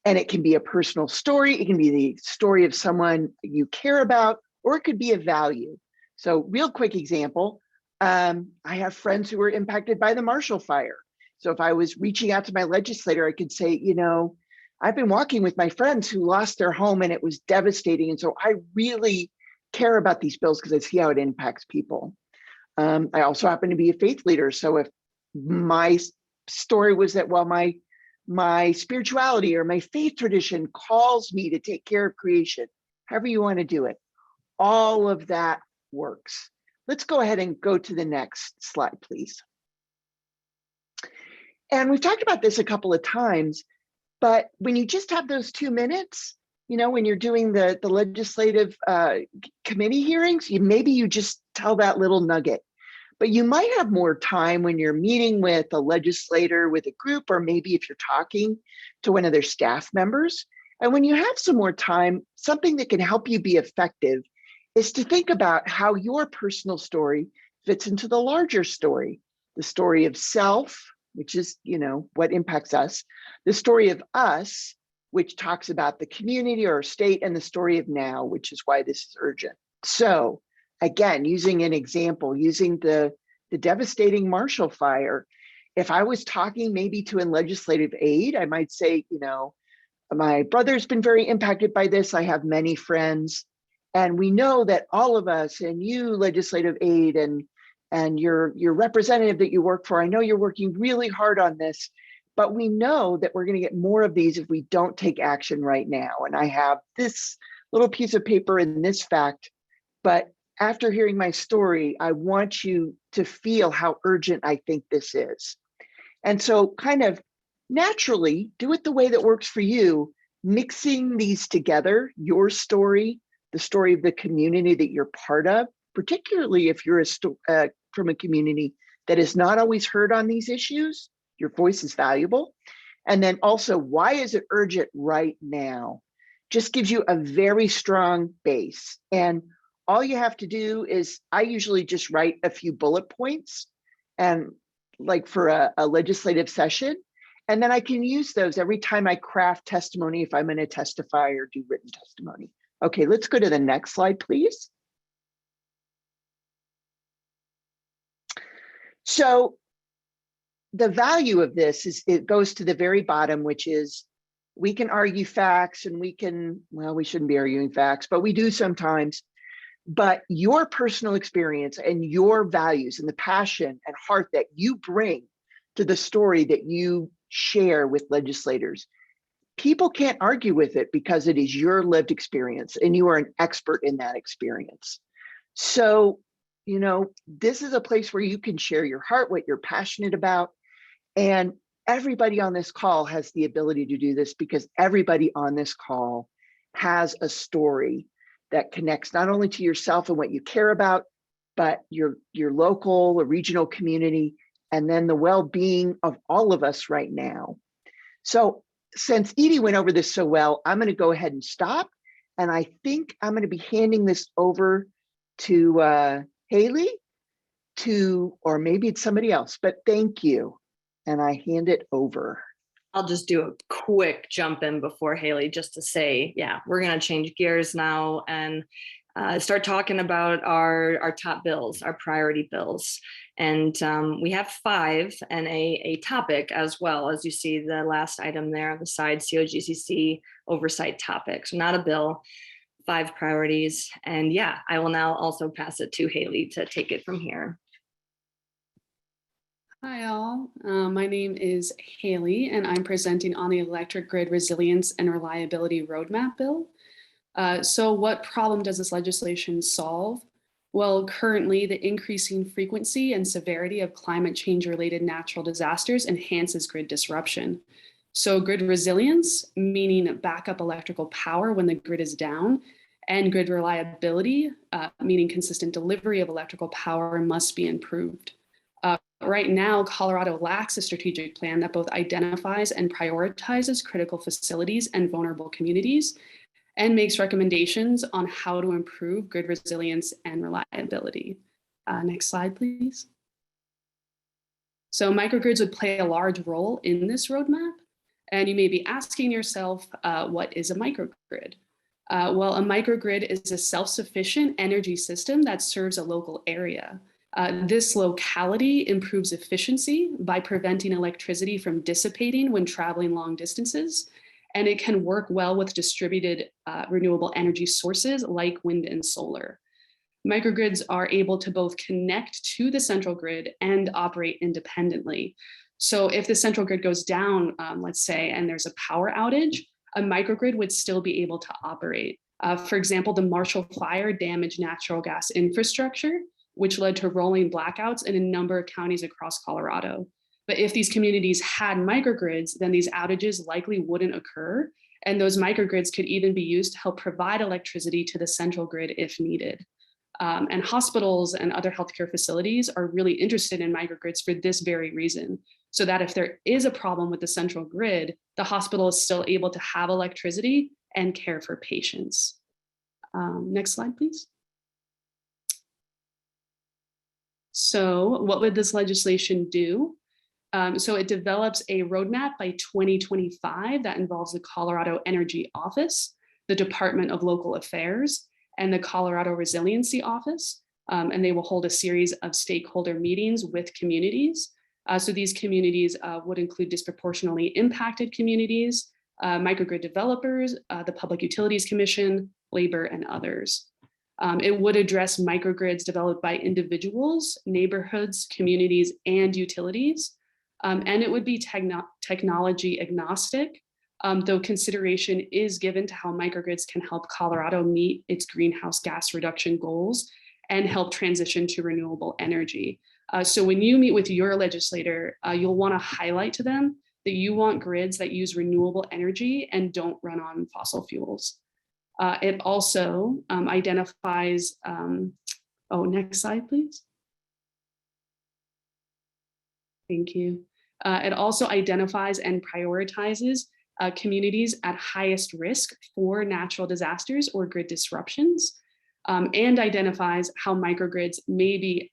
And it can be a personal story. It can be the story of someone you care about, or it could be a value. So real quick example, I have friends who were impacted by the Marshall Fire. So if I was reaching out to my legislator, I could say, you know, I've been walking with my friends who lost their home and it was devastating. And so I really care about these bills because I see how it impacts people. I also happen to be a faith leader. So if my story was that, well, my spirituality or my faith tradition calls me to take care of creation, however you want to do it, all of that works. Let's go ahead and go to the next slide, please. And we've talked about this a couple of times. But when you just have those 2 minutes, you know, when you're doing the legislative committee hearings, maybe you just tell that little nugget. But you might have more time when you're meeting with a legislator with a group, or maybe if you're talking to one of their staff members. And when you have some more time, something that can help you be effective is to think about how your personal story fits into the larger story, the story of self, which is, you know, what impacts us, the story of us, which talks about the community or state, and the story of now, which is why this is urgent. So again, using an example, using the devastating Marshall Fire, if I was talking maybe to a legislative aide, I might say, you know, my brother's been very impacted by this. I have many friends. And we know that all of us, and you, legislative aide, and your representative that you work for, I know you're working really hard on this, but we know that we're going to get more of these if we don't take action right now. And I have this little piece of paper and this fact, but after hearing my story, I want you to feel how urgent I think this is. And so kind of naturally do it the way that works for you, mixing these together, your story, the story of the community that you're part of, particularly if you're from a community that is not always heard on these issues, your voice is valuable. And then also, why is it urgent right now? Just gives you a very strong base. And all you have to do is, I usually just write a few bullet points, and like for a legislative session, and then I can use those every time I craft testimony if I'm going to testify or do written testimony. Okay, let's go to the next slide, please. So the value of this is, it goes to the very bottom, which is we can argue facts, and we can, well, we shouldn't be arguing facts, but we do sometimes. But your personal experience and your values and the passion and heart that you bring to the story that you share with legislators, people can't argue with it because it is your lived experience and you are an expert in that experience. So, you know, this is a place where you can share your heart, what you're passionate about. And everybody on this call has the ability to do this, because everybody on this call has a story that connects not only to yourself and what you care about, but your local or regional community, and then the well-being of all of us right now. So since Edie went over this so well, I'm going to go ahead and stop. And I think I'm going to be handing this over to Haley, or maybe it's somebody else, but thank you. And I hand it over. I'll just do a quick jump in before Haley, just to say, yeah, we're going to change gears now and start talking about our top bills, our priority bills. And we have 5 and a topic as well, as you see the last item there on the side, COGCC oversight topic. So not a bill, 5 priorities. And yeah, I will now also pass it to Haley to take it from here. Hi all, my name is Haley and I'm presenting on the Electric Grid Resilience and Reliability Roadmap Bill. So what problem does this legislation solve? Well, currently the increasing frequency and severity of climate change related natural disasters enhances grid disruption. So grid resilience, meaning backup electrical power when the grid is down, and grid reliability, meaning consistent delivery of electrical power, must be improved. Right now, Colorado lacks a strategic plan that both identifies and prioritizes critical facilities and vulnerable communities, and makes recommendations on how to improve grid resilience and reliability. Next slide, please. So microgrids would play a large role in this roadmap. And you may be asking yourself, what is a microgrid? Well, a microgrid is a self-sufficient energy system that serves a local area. This locality improves efficiency by preventing electricity from dissipating when traveling long distances, and it can work well with distributed renewable energy sources like wind and solar. Microgrids are able to both connect to the central grid and operate independently. So if the central grid goes down, let's say, and there's a power outage, a microgrid would still be able to operate. For example, the Marshall Fire damaged natural gas infrastructure, which led to rolling blackouts in a number of counties across Colorado. But if these communities had microgrids, then these outages likely wouldn't occur. And those microgrids could even be used to help provide electricity to the central grid if needed. And hospitals and other healthcare facilities are really interested in microgrids for this very reason, so that if there is a problem with the central grid, the hospital is still able to have electricity and care for patients. Next slide, please. So what would this legislation do? So it develops a roadmap by 2025 that involves the Colorado Energy Office, the Department of Local Affairs, and the Colorado Resiliency Office. And they will hold a series of stakeholder meetings with communities. So these communities would include disproportionately impacted communities, microgrid developers, the Public Utilities Commission, labor, and others. It would address microgrids developed by individuals, neighborhoods, communities, and utilities. And it would be technology agnostic, though consideration is given to how microgrids can help Colorado meet its greenhouse gas reduction goals and help transition to renewable energy. So when you meet with your legislator, you'll want to highlight to them that you want grids that use renewable energy and don't run on fossil fuels. It also identifies, next slide, please. Thank you. It also identifies and prioritizes communities at highest risk for natural disasters or grid disruptions, and identifies how microgrids may be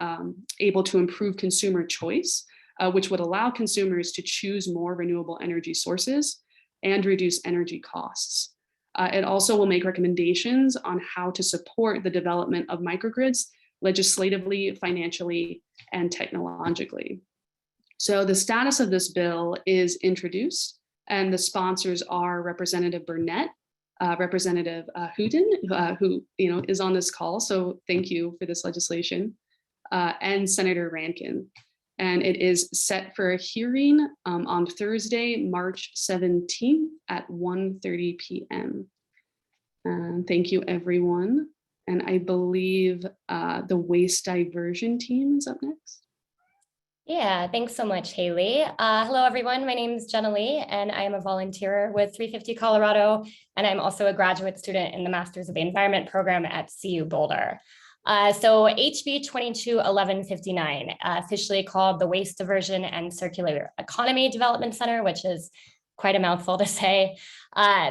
able to improve consumer choice, which would allow consumers to choose more renewable energy sources and reduce energy costs. It also will make recommendations on how to support the development of microgrids legislatively, financially, and technologically. So the status of this bill is introduced, and the sponsors are Representative Burnett, Representative Hooten, who is on this call, so thank you for this legislation, and Senator Rankin. And it is set for a hearing on Thursday, March 17th at 1:30 p.m. Thank you, everyone. And I believe the waste diversion team is up next. Yeah, thanks so much, Haley. Hello, everyone. My name is Jenna Lee, and I am a volunteer with 350 Colorado, and I'm also a graduate student in the Masters of the Environment program at CU Boulder. So HB 221159, officially called the Waste Diversion and Circular Economy Development Center, which is quite a mouthful to say.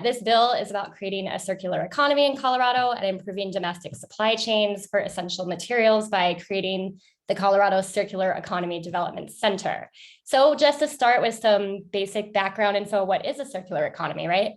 This bill is about creating a circular economy in Colorado and improving domestic supply chains for essential materials by creating the Colorado Circular Economy Development Center. So just to start with some basic background info, what is a circular economy, right?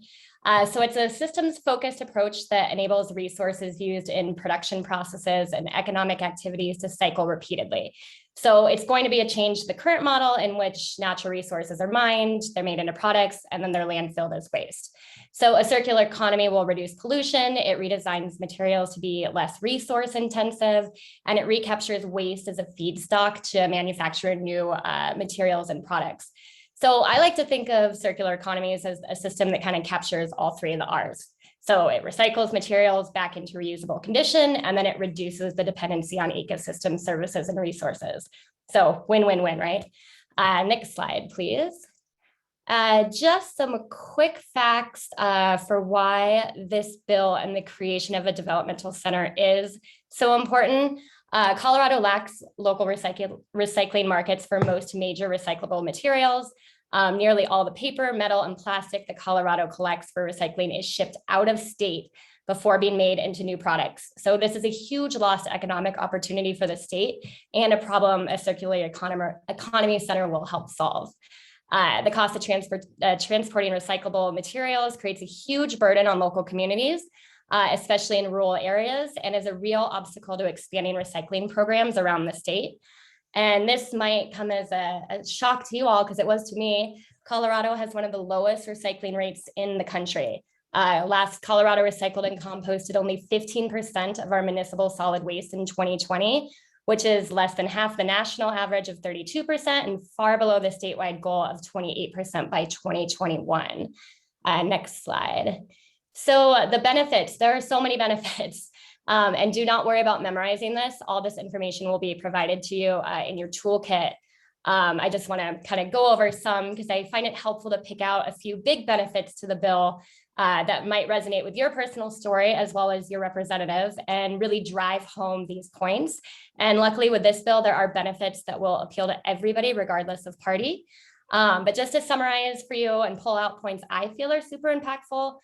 So it's a systems-focused approach that enables resources used in production processes and economic activities to cycle repeatedly. So it's going to be a change to the current model in which natural resources are mined, they're made into products, and then they're landfilled as waste. So a circular economy will reduce pollution, it redesigns materials to be less resource intensive, and it recaptures waste as a feedstock to manufacture new materials and products. So I like to think of circular economies as a system that kind of captures all three of the R's. So it recycles materials back into reusable condition, and then it reduces the dependency on ecosystem services and resources. So win-win-win, right? Next slide, please. Just some quick facts for why this bill and the creation of a developmental center is so important. Colorado lacks local recycling markets for most major recyclable materials. Nearly all the paper, metal, and plastic that Colorado collects for recycling is shipped out of state before being made into new products. So this is a huge lost economic opportunity for the state and a problem a circular economy center will help solve. The cost of transporting recyclable materials creates a huge burden on local communities, especially in rural areas, and is a real obstacle to expanding recycling programs around the state. And this might come as a shock to you all, because it was to me. Colorado has one of the lowest recycling rates in the country. Last Colorado recycled and composted only 15% of our municipal solid waste in 2020, which is less than half the national average of 32% and far below the statewide goal of 28% by 2021. Next slide. So the benefits, there are so many benefits. And do not worry about memorizing this. All this information will be provided to you in your toolkit. I just want to kind of go over some because I find it helpful to pick out a few big benefits to the bill that might resonate with your personal story as well as your representative and really drive home these points. And luckily with this bill, there are benefits that will appeal to everybody regardless of party. But just to summarize for you and pull out points I feel are super impactful,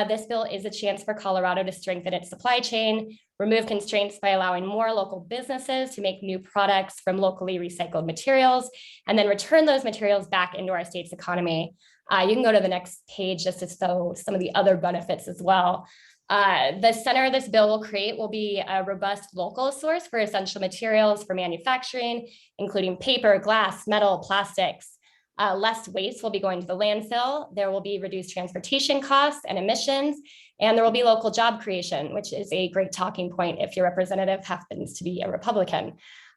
this bill is a chance for Colorado to strengthen its supply chain, remove constraints by allowing more local businesses to make new products from locally recycled materials, and then return those materials back into our state's economy. You can go to the next page just to show some of the other benefits as well. The center this bill will create will be a robust local source for essential materials for manufacturing, including paper, glass, metal, plastics. Less waste will be going to the landfill. There will be reduced transportation costs and emissions, and there will be local job creation, which is a great talking point if your representative happens to be a Republican.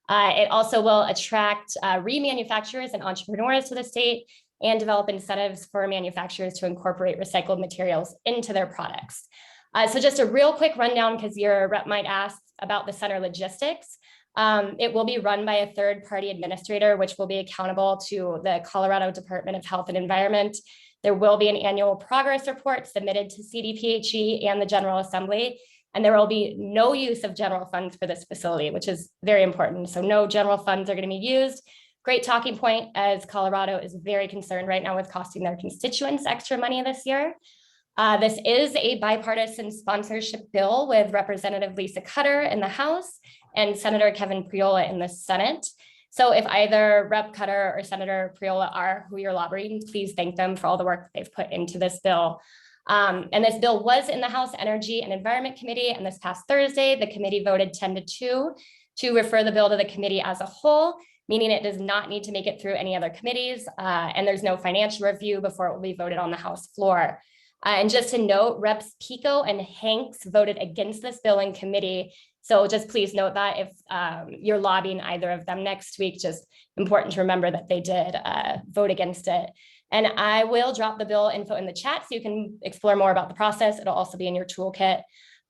It also will attract remanufacturers and entrepreneurs to the state and develop incentives for manufacturers to incorporate recycled materials into their products. So just a real quick rundown, because your rep might ask about the center logistics. It will be run by a third-party administrator, which will be accountable to the Colorado Department of Health and Environment. There will be an annual progress report submitted to CDPHE and the General Assembly, and there will be no use of general funds for this facility, which is very important. So no general funds are going to be used. Great talking point, as Colorado is very concerned right now with costing their constituents extra money this year. This is a bipartisan sponsorship bill with Representative Lisa Cutter in the House and Senator Kevin Priola in the Senate. So if either Rep. Cutter or Senator Priola are who you're lobbying, please thank them for all the work they've put into this bill. And this bill was in the House Energy and Environment Committee, and this past Thursday, the committee voted 10-2 to refer the bill to the committee as a whole, meaning it does not need to make it through any other committees, and there's no financial review before it will be voted on the House floor. And just to note, Reps. Pico and Hanks voted against this bill in committee. So just please note that if you're lobbying either of them next week, just important to remember that they did vote against it. And I will drop the bill info in the chat so you can explore more about the process. It'll also be in your toolkit.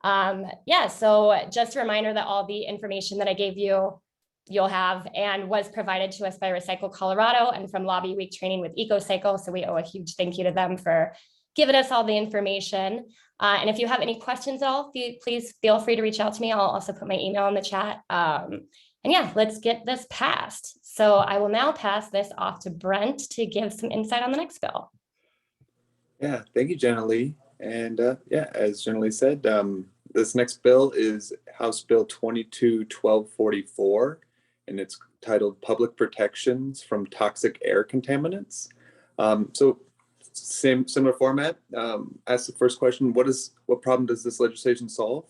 Yeah, so just a reminder that all the information that I gave you, you'll have and was provided to us by Recycle Colorado and from Lobby Week training with EcoCycle. So we owe a huge thank you to them for giving us all the information. And if you have any questions at all, please feel free to reach out to me. I'll also put my email in the chat. And yeah, let's get this passed. So I will now pass this off to Brent to give some insight on the next bill. Yeah, thank you, Jenna Lee. And yeah, as Jenna Lee said, this next bill is House Bill 22-1244, and it's titled Public Protections from Toxic Air Contaminants. So similar format. Ask the first question, what problem does this legislation solve?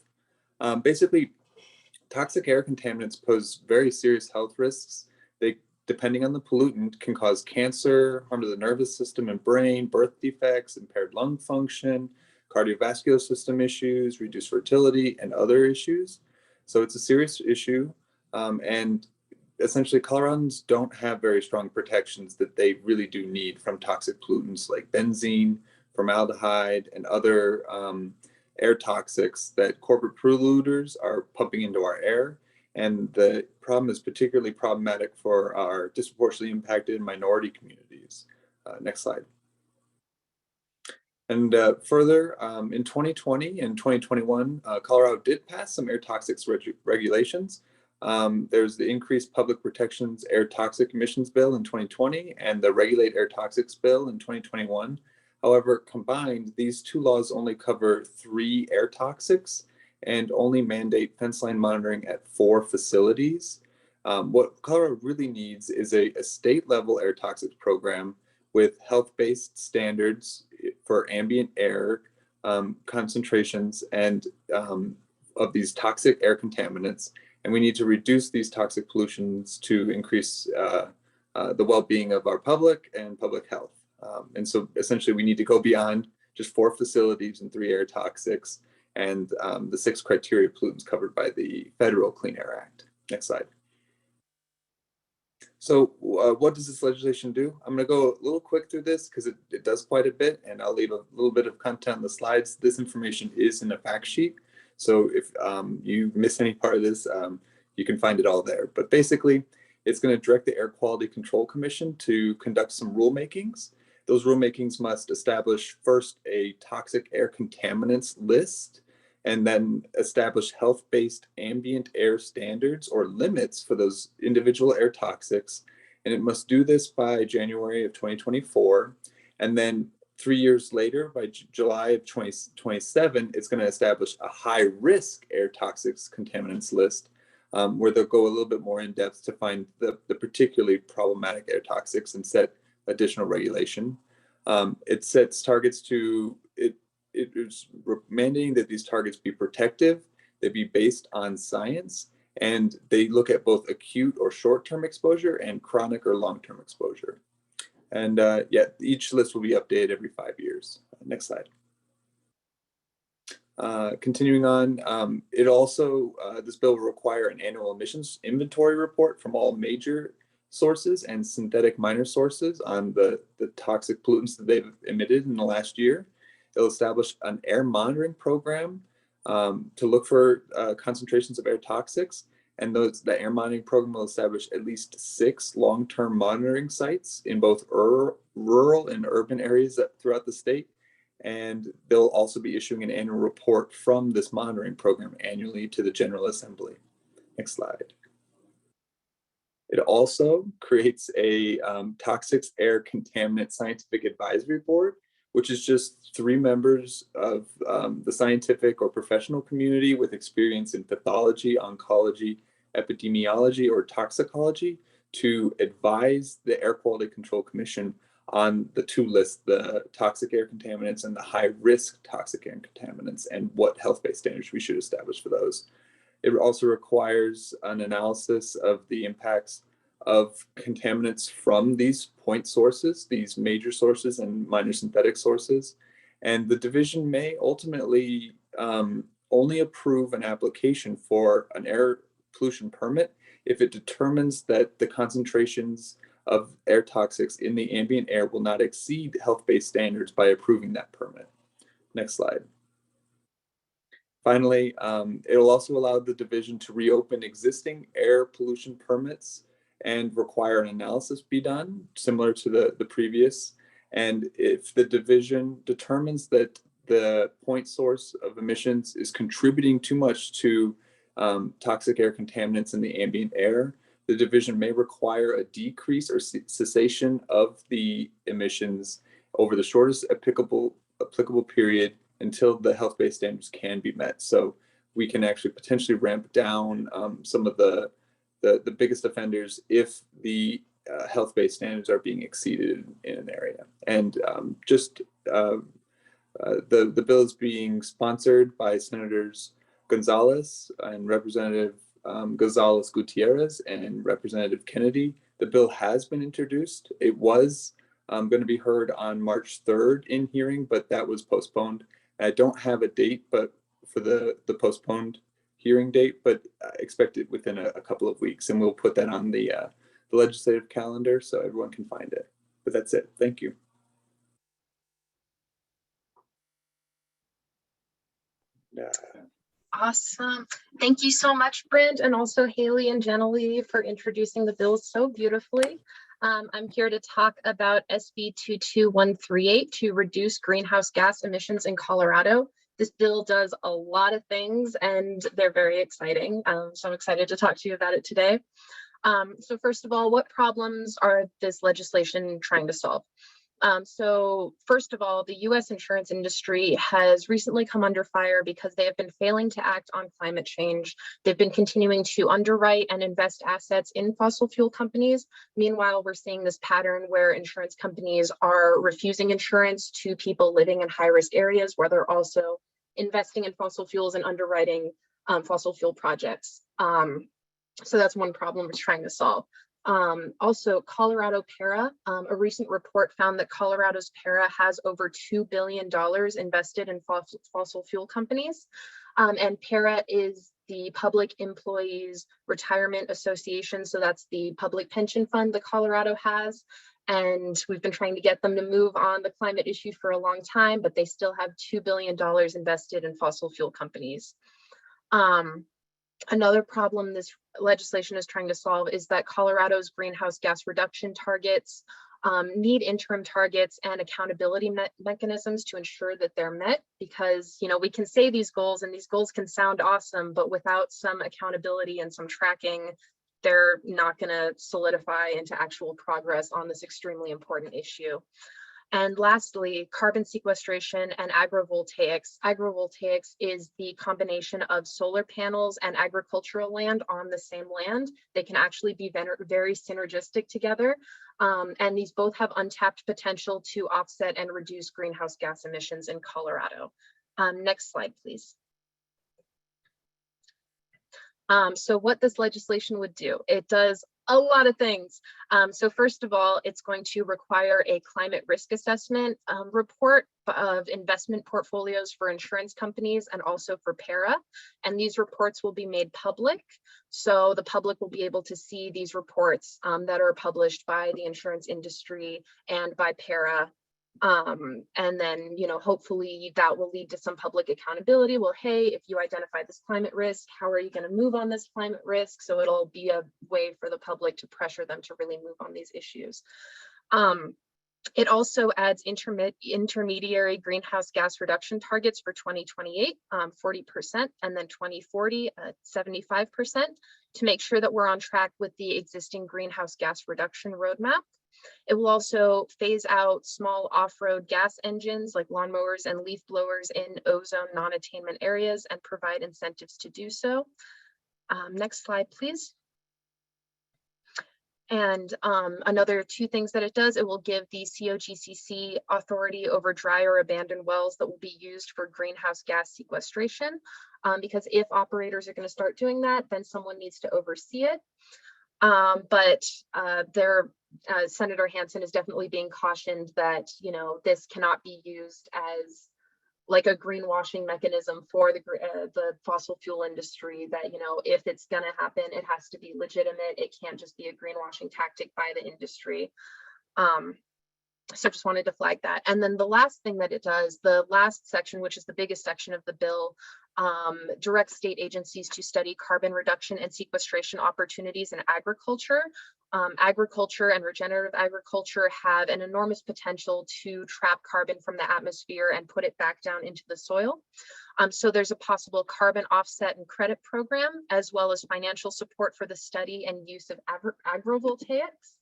Basically, toxic air contaminants pose very serious health risks. They, depending on the pollutant, can cause cancer, harm to the nervous system and brain, birth defects, impaired lung function, cardiovascular system issues, reduced fertility, and other issues. So it's a serious issue. And essentially, Coloradans don't have very strong protections that they really do need from toxic pollutants like benzene, formaldehyde, and other air toxics that corporate polluters are pumping into our air. And the problem is particularly problematic for our disproportionately impacted minority communities. Next slide. And further, in 2020 and 2021, Colorado did pass some air toxics regulations. There's the Increased Public Protections Air Toxic Emissions Bill in 2020 and the Regulate Air Toxics Bill in 2021. However, combined, these two laws only cover 3 air toxics and only mandate fence line monitoring at 4 facilities. What Colorado really needs is a state level air toxics program with health-based standards for ambient air concentrations and of these toxic air contaminants. And we need to reduce these toxic pollutions to increase the well-being of our public and public health. And so essentially we need to go beyond just 4 facilities and 3 air toxics and the 6 criteria pollutants covered by the Federal Clean Air Act. Next slide. So what does this legislation do? I'm going to go a little quick through this because it does quite a bit, and I'll leave a little bit of content on the slides. This information is in a fact sheet. So if you miss any part of this, you can find it all there. But basically, It's going to direct the Air Quality Control Commission to conduct some rulemakings. Those rulemakings must establish first a toxic air contaminants list, and then establish health-based ambient air standards or limits for those individual air toxics. And it must do this by January of 2024. And then 3 years later, by July of 2027, it's going to establish a high-risk air toxics contaminants list, where they'll go a little bit more in depth to find the particularly problematic air toxics and set additional regulation. It sets targets to, it is mandating that these targets be protective, they be based on science, and they look at both acute or short-term exposure and chronic or long-term exposure. And yeah, each list will be updated every 5 years. Next slide. Continuing on, it also, this bill will require an annual emissions inventory report from all major sources and synthetic minor sources on the toxic pollutants that they've emitted in the last year. It'll establish an air monitoring program to look for concentrations of air toxics. And the air monitoring program will establish at least 6 long-term monitoring sites in both rural and urban areas throughout the state. And they'll also be issuing an annual report from this monitoring program annually to the General Assembly. Next slide. It also creates a Toxics Air Contaminant Scientific Advisory Board, which is just 3 members of the scientific or professional community with experience in pathology, oncology, epidemiology, or toxicology to advise the Air Quality Control Commission on the 2 lists, the toxic air contaminants and the high-risk toxic air contaminants, and what health-based standards we should establish for those. It also requires an analysis of the impacts of contaminants from these point sources, these major sources and minor synthetic sources. And the division may ultimately only approve an application for an air pollution permit if it determines that the concentrations of air toxics in the ambient air will not exceed health-based standards by approving that permit. Next slide. Finally, it'll also allow the division to reopen existing air pollution permits and require an analysis be done, similar to the previous. And if the division determines that the point source of emissions is contributing too much to toxic air contaminants in the ambient air, the division may require a decrease or cessation of the emissions over the shortest applicable period until the health-based standards can be met. So we can actually potentially ramp down some of the biggest offenders if the health-based standards are being exceeded in an area. And the bill is being sponsored by Senators Gonzalez and Representative Gonzalez Gutierrez and Representative Kennedy. The bill has been introduced. It was going to be heard on March 3rd in hearing, but that was postponed. I don't have a date, but for the postponed hearing date, but I expect it within a couple of weeks, and we'll put that on the legislative calendar so everyone can find it. But that's it. Thank you. Awesome. Thank you so much, Brent, and also Haley and Jenny for introducing the bill so beautifully. I'm here to talk about SB 22138 to reduce greenhouse gas emissions in Colorado. This bill does a lot of things and they're very exciting. So I'm excited to talk to you about it today. So first of all, what problems are this legislation trying to solve? So first of all, the US insurance industry has recently come under fire because they have been failing to act on climate change. They've been continuing to underwrite and invest assets in fossil fuel companies. Meanwhile, we're seeing this pattern where insurance companies are refusing insurance to people living in high-risk areas where they're also investing in fossil fuels and underwriting fossil fuel projects. So that's one problem we're trying to solve. Also, Colorado PARA, a recent report found that Colorado's PARA has over $2 billion invested in fossil fuel companies. And PARA is the Public Employees Retirement Association. So that's the public pension fund that Colorado has. And we've been trying to get them to move on the climate issue for a long time, but they still have $2 billion invested in fossil fuel companies. Another problem this legislation is trying to solve is that Colorado's greenhouse gas reduction targets need interim targets and accountability mechanisms to ensure that they're met, because we can say these goals and these goals can sound awesome, but without some accountability and some tracking, they're not going to solidify into actual progress on this extremely important issue. And lastly, carbon sequestration and agrovoltaics. Agrovoltaics is the combination of solar panels and agricultural land on the same land. They can actually be very synergistic together. And these both have untapped potential to offset and reduce greenhouse gas emissions in Colorado. Next slide, please. So what this legislation would do, it does a lot of things. So first of all, it's going to require a climate risk assessment report of investment portfolios for insurance companies and also for PARA. And these reports will be made public. So the public will be able to see these reports that are published by the insurance industry and by PARA. And then, hopefully that will lead to some public accountability. Well, hey, if you identify this climate risk, how are you going to move on this climate risk? So it'll be a way for the public to pressure them to really move on these issues. It also adds intermediary greenhouse gas reduction targets for 2028, 40%, and then 2040, 75%, to make sure that we're on track with the existing greenhouse gas reduction roadmap. It will also phase out small off-road gas engines like lawnmowers and leaf blowers in ozone non-attainment areas and provide incentives to do so. Next slide, please. And another two things that it does, it will give the COGCC authority over dry or abandoned wells that will be used for greenhouse gas sequestration. Because if operators are going to start doing that, then someone needs to oversee it. But Senator Hansen is definitely being cautioned that, this cannot be used as like a greenwashing mechanism for the fossil fuel industry, that, if it's going to happen, it has to be legitimate. It can't just be a greenwashing tactic by the industry. So just wanted to flag that. And then the last thing that it does, the last section, which is the biggest section of the bill, directs state agencies to study carbon reduction and sequestration opportunities in agriculture. Agriculture and regenerative agriculture have an enormous potential to trap carbon from the atmosphere and put it back down into the soil. So there's a possible carbon offset and credit program, as well as financial support for the study and use of agrovoltaics.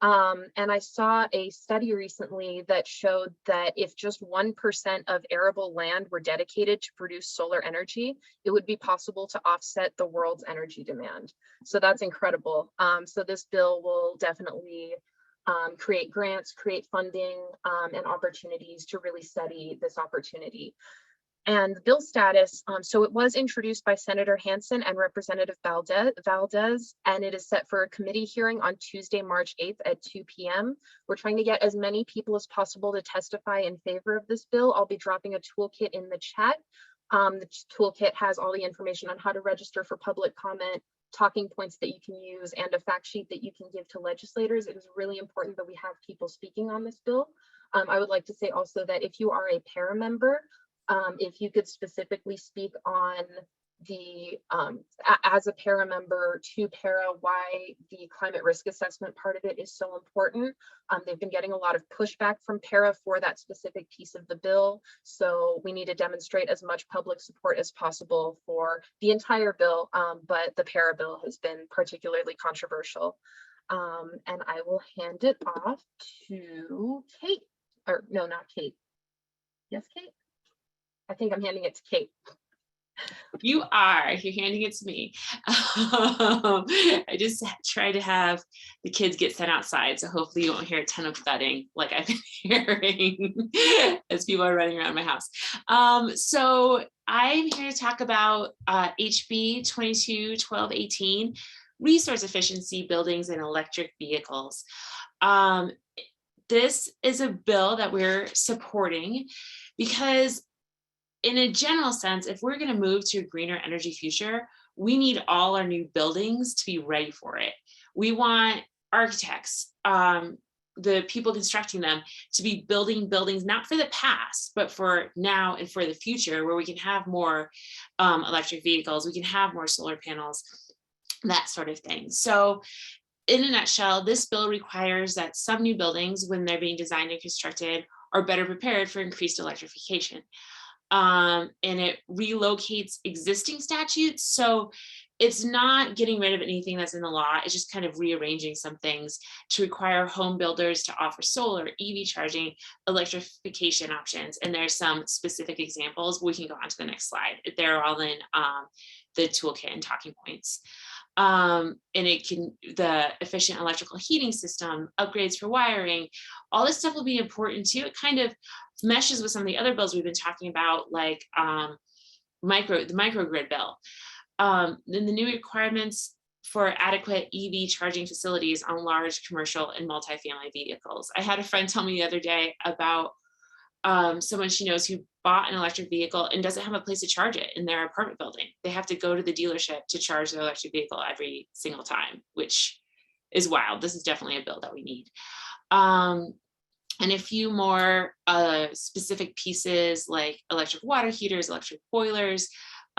And I saw a study recently that showed that if just 1% of arable land were dedicated to produce solar energy, it would be possible to offset the world's energy demand. So that's incredible. So this bill will definitely create grants, create funding, and opportunities to really study this opportunity. And the bill status, so it was introduced by Senator Hansen and Representative Valdez, and it is set for a committee hearing on Tuesday, March 8th at 2 p.m. We're trying to get as many people as possible to testify in favor of this bill. I'll be dropping a toolkit in the chat. The toolkit has all the information on how to register for public comment, talking points that you can use, and a fact sheet that you can give to legislators. It is really important that we have people speaking on this bill. I would like to say also that if you are a PARA member, if you could specifically speak on the, as a PARA member to PARA, why the climate risk assessment part of it is so important. They've been getting a lot of pushback from PARA for that specific piece of the bill. So we need to demonstrate as much public support as possible for the entire bill, but the PARA bill has been particularly controversial. And I will hand it off to Kate, or no, not Kate. Yes, Kate? I think I'm handing it to Kate. You are. You're handing it to me. I just try to have the kids get sent outside, so hopefully you won't hear a ton of thudding like I've been hearing as people are running around my house. So I'm here to talk about HB 22-1218, resource efficiency buildings and electric vehicles. This is a bill that we're supporting because in a general sense, if we're going to move to a greener energy future, we need all our new buildings to be ready for it. We want architects, the people constructing them to be building buildings, not for the past, but for now and for the future, where we can have more electric vehicles, we can have more solar panels, that sort of thing. So in a nutshell, this bill requires that some new buildings, when they're being designed and constructed, are better prepared for increased electrification. And it relocates existing statutes. So it's not getting rid of anything that's in the law. It's just kind of rearranging some things to require home builders to offer solar, EV charging, electrification options. And there's some specific examples. We can go on to the next slide. They're all in the toolkit and talking points. And it can, the efficient electrical heating system, upgrades for wiring, all this stuff will be important too. It kind of meshes with some of the other bills we've been talking about, like the microgrid bill. Then the new requirements for adequate EV charging facilities on large commercial and multifamily vehicles. I had a friend tell me the other day about someone she knows who bought an electric vehicle and doesn't have a place to charge it in their apartment building. They have to go to the dealership to charge their electric vehicle every single time, which is wild. This is definitely a bill that we need. And a few more specific pieces like electric water heaters, electric boilers,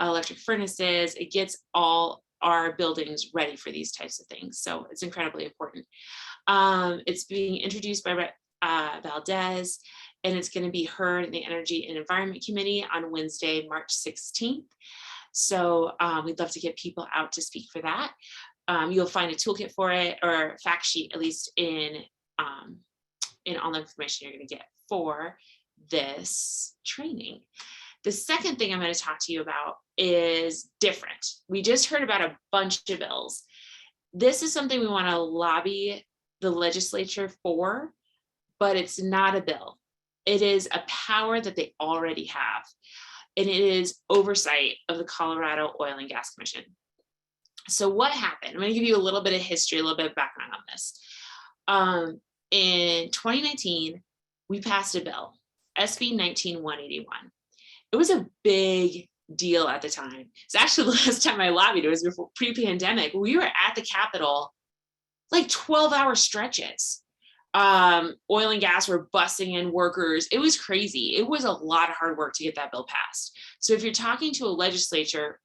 electric furnaces. It gets all our buildings ready for these types of things. So it's incredibly important. It's being introduced by Valdez, and it's going to be heard in the Energy and Environment Committee on Wednesday, March 16th. So we'd love to get people out to speak for that. You'll find a toolkit for it, or a fact sheet, at least in all the information you're going to get for this training. The second thing I'm going to talk to you about is different. We just heard about a bunch of bills. This is something we want to lobby the legislature for, but it's not a bill. It is a power that they already have, and it is oversight of the Colorado Oil and Gas Commission. So what happened? I'm going to give you a little bit of history, a little bit of background on this. In 2019, we passed a bill, SB 19-181. It was a big deal at the time. It's actually the last time I lobbied. It was before pre-pandemic. We were at the Capitol like 12-hour stretches. Oil and gas were busing in workers. It was crazy. It was a lot of hard work to get that bill passed. So if you're talking to a legislator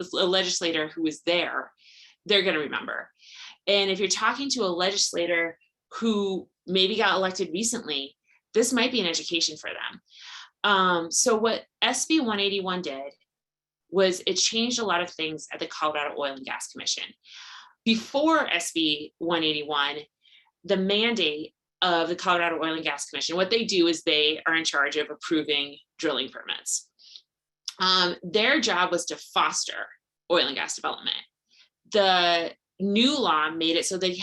who was there, they're going to remember. And if you're talking to a legislator who maybe got elected recently, this might be an education for them. So what SB 181 did was it changed a lot of things at the Colorado Oil and Gas Commission. Before SB 181, the mandate of the Colorado Oil and Gas Commission, what they do is they are in charge of approving drilling permits. Their job was to foster oil and gas development. The new law made it so they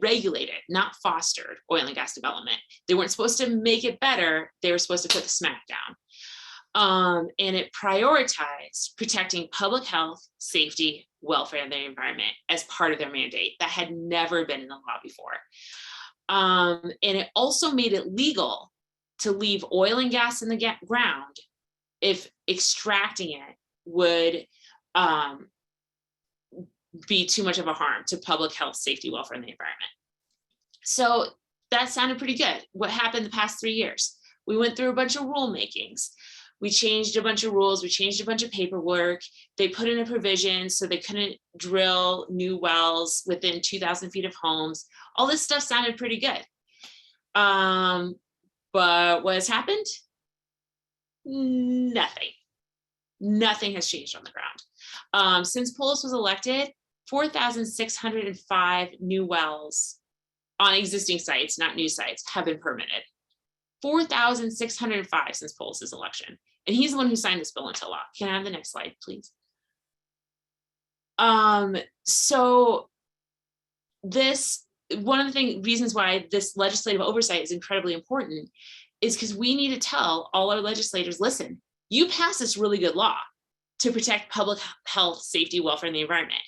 regulated, not fostered oil and gas development. They weren't supposed to make it better. They were supposed to put the smack down. And it prioritized protecting public health, safety, welfare, and the environment as part of their mandate. That had never been in the law before. And it also made it legal to leave oil and gas in the ground if extracting it would be too much of a harm to public health, safety, welfare, and the environment. So that sounded pretty good. What happened the past 3 years? We went through a bunch of rulemakings. We changed a bunch of rules. We changed a bunch of paperwork. They put in a provision so they couldn't drill new wells within 2,000 feet of homes. All this stuff sounded pretty good. But what has happened? Nothing. Nothing has changed on the ground. Since Polis was elected, 4,605 new wells on existing sites, not new sites, have been permitted. 4,605 since Polis's election. And he's the one who signed this bill into law. Can I have the next slide, please? So this, one of the reasons why this legislative oversight is incredibly important is because we need to tell all our legislators, listen, you passed this really good law to protect public health, safety, welfare, and the environment.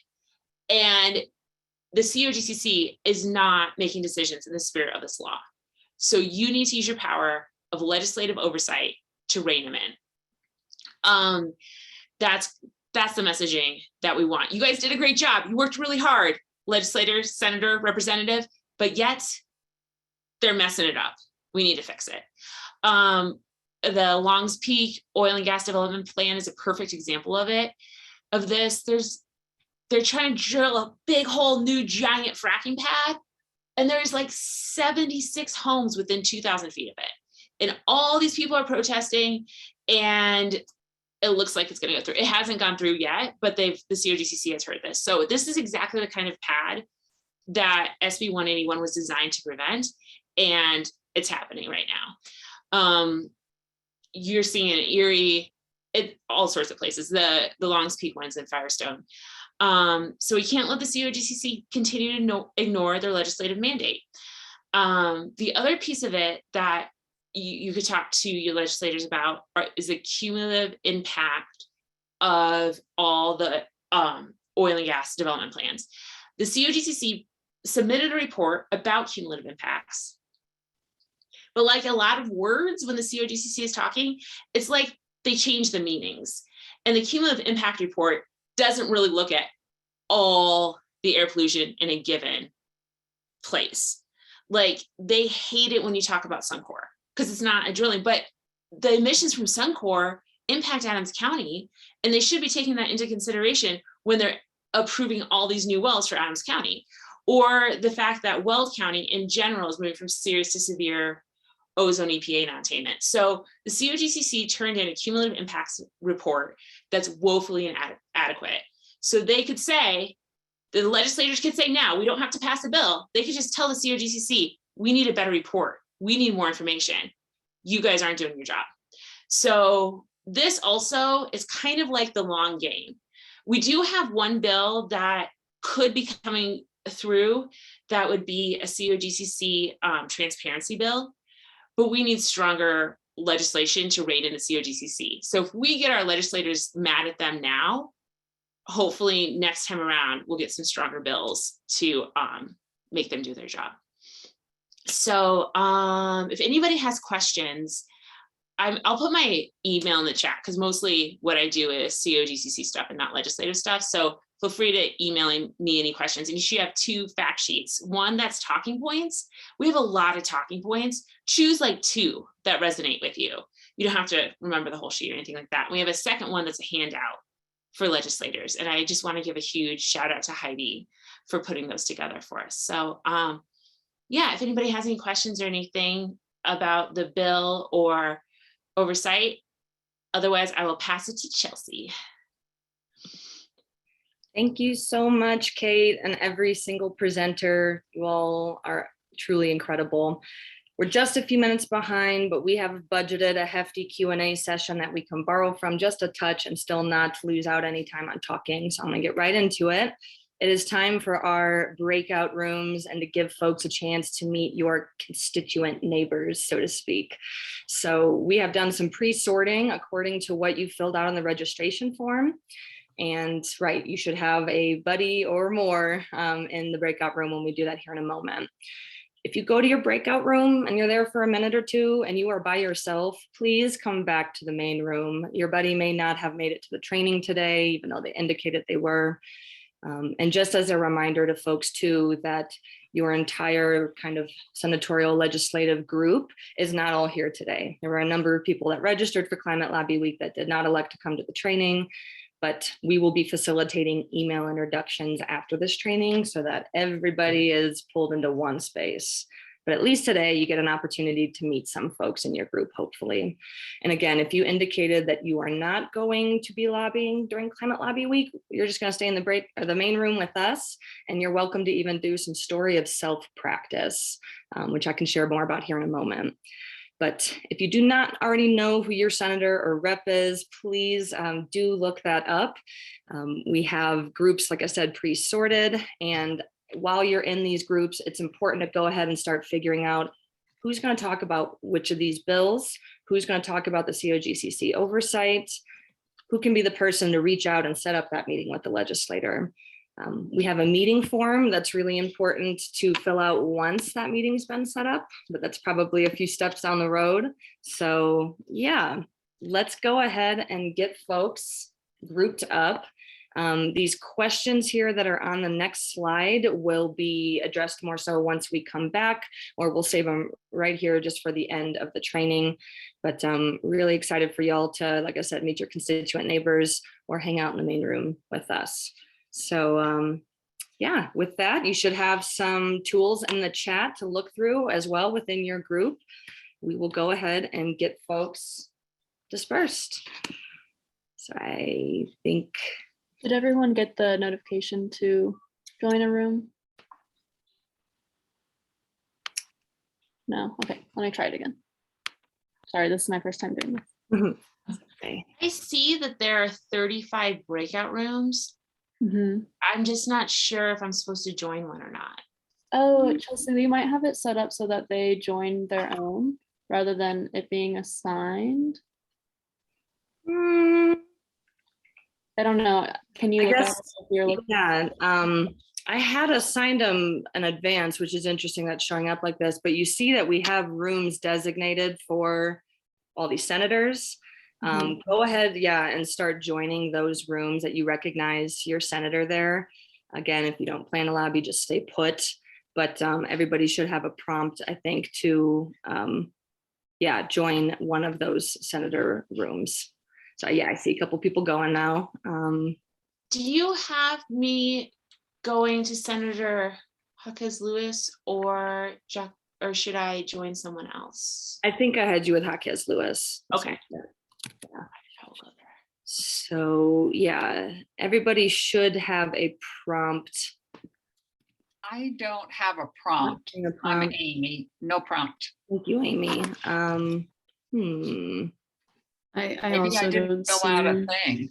And the COGCC is not making decisions in the spirit of this law. So you need to use your power of legislative oversight to rein them in. That's the messaging that we want. You guys did a great job. You worked really hard, legislator, senator, representative, but yet they're messing it up. We need to fix it. The Longs Peak Oil and Gas Development Plan is a perfect example of this. They're trying to drill a big hole, new giant fracking pad, and there's like 76 homes within 2,000 feet of it. And all these people are protesting, and it looks like it's going to go through. It hasn't gone through yet, but the COGCC has heard this. So this is exactly the kind of pad that SB 181 was designed to prevent, and it's happening right now. You're seeing it in Erie, all sorts of places. The Longs Peak ones in Firestone. So we can't let the COGCC continue to ignore their legislative mandate. The other piece of it that you could talk to your legislators about is the cumulative impact of all the oil and gas development plans. The COGCC submitted a report about cumulative impacts. But like a lot of words, when the COGCC is talking, it's like they change the meanings. And the cumulative impact report doesn't really look at all the air pollution in a given place. Like, they hate it when you talk about Suncor because it's not a drilling, but the emissions from Suncor impact Adams County, and they should be taking that into consideration when they're approving all these new wells for Adams County. Or the fact that Weld County in general is moving from serious to severe ozone EPA non-attainment. So the COGCC turned in a cumulative impacts report that's woefully inadequate. So they could say, the legislators could say now, we don't have to pass a bill. They could just tell the COGCC, we need a better report. We need more information. You guys aren't doing your job. So this also is kind of like the long game. We do have one bill that could be coming through that would be a COGCC transparency bill, but we need stronger legislation to rein in the COGCC. So if we get our legislators mad at them now, hopefully next time around, we'll get some stronger bills to make them do their job. So if anybody has questions, I'll put my email in the chat because mostly what I do is COGCC stuff and not legislative stuff. So feel free to email me any questions. And you should have 2 fact sheets. One that's talking points. We have a lot of talking points. Choose like 2 that resonate with you. You don't have to remember the whole sheet or anything like that. We have a second one that's a handout for legislators. And I just want to give a huge shout out to Heidi for putting those together for us. So yeah, if anybody has any questions or anything about the bill or oversight, otherwise I will pass it to Chelsea. Thank you so much, Kate, and every single presenter. You all are truly incredible. We're just a few minutes behind, but we have budgeted a hefty Q&A session that we can borrow from just a touch and still not lose out any time on talking. So I'm gonna get right into it. It is time for our breakout rooms and to give folks a chance to meet your constituent neighbors, so to speak. So we have done some pre-sorting according to what you filled out on the registration form. And right, you should have a buddy or more in the breakout room when we do that here in a moment. If you go to your breakout room and you're there for a minute or two and you are by yourself, please come back to the main room. Your buddy may not have made it to the training today, even though they indicated they were. And just as a reminder to folks too, that your entire kind of senatorial legislative group is not all here today. There were a number of people that registered for Climate Lobby Week that did not elect to come to the training, but we will be facilitating email introductions after this training so that everybody is pulled into one space. But at least today you get an opportunity to meet some folks in your group, hopefully. And again, if you indicated that you are not going to be lobbying during Climate Lobby Week, you're just going to stay in the break or the main room with us, and you're welcome to even do some story of self-practice, which I can share more about here in a moment. But if you do not already know who your senator or rep is, please do look that up. We have groups, like I said, pre-sorted, and while you're in these groups, it's important to go ahead and start figuring out who's going to talk about which of these bills, who's going to talk about the COGCC oversight, who can be the person to reach out and set up that meeting with the legislator. We have a meeting form that's really important to fill out once that meeting's been set up, but that's probably a few steps down the road. So yeah, let's go ahead and get folks grouped up. These questions here that are on the next slide will be addressed more so once we come back, or we'll save them right here just for the end of the training. But really excited for y'all to, like I said, meet your constituent neighbors or hang out in the main room with us. So yeah, with that, you should have some tools in the chat to look through as well within your group. We will go ahead and get folks dispersed. So I think. Did everyone get the notification to join a room? No, okay, let me try it again. Sorry, this is my first time doing this. Okay. I see that there are 35 breakout rooms. Mm-hmm. I'm just not sure if I'm supposed to join one or not. Oh, Chelsea, we might have it set up so that they join their own rather than it being assigned. I don't know. Can you I look at guess, it if you're looking? yeah, I had assigned them in advance, which is interesting that's showing up like this, but you see that we have rooms designated for all these senators. Go ahead, yeah, and start joining those rooms that you recognize your senator there. Again, if you don't plan a lobby, just stay put, but everybody should have a prompt, I think, to yeah, join one of those senator rooms. So yeah, I see a couple people going now. Do you have me going to Senator Huckes Lewis or Jack, or should I join someone else? I think I had you with Huckes Lewis. Okay. Yeah. So yeah, everybody should have a prompt. I don't have a prompt. I'm Amy, no prompt. Thank you, Amy. I Maybe also I didn't don't fill see. out a thing.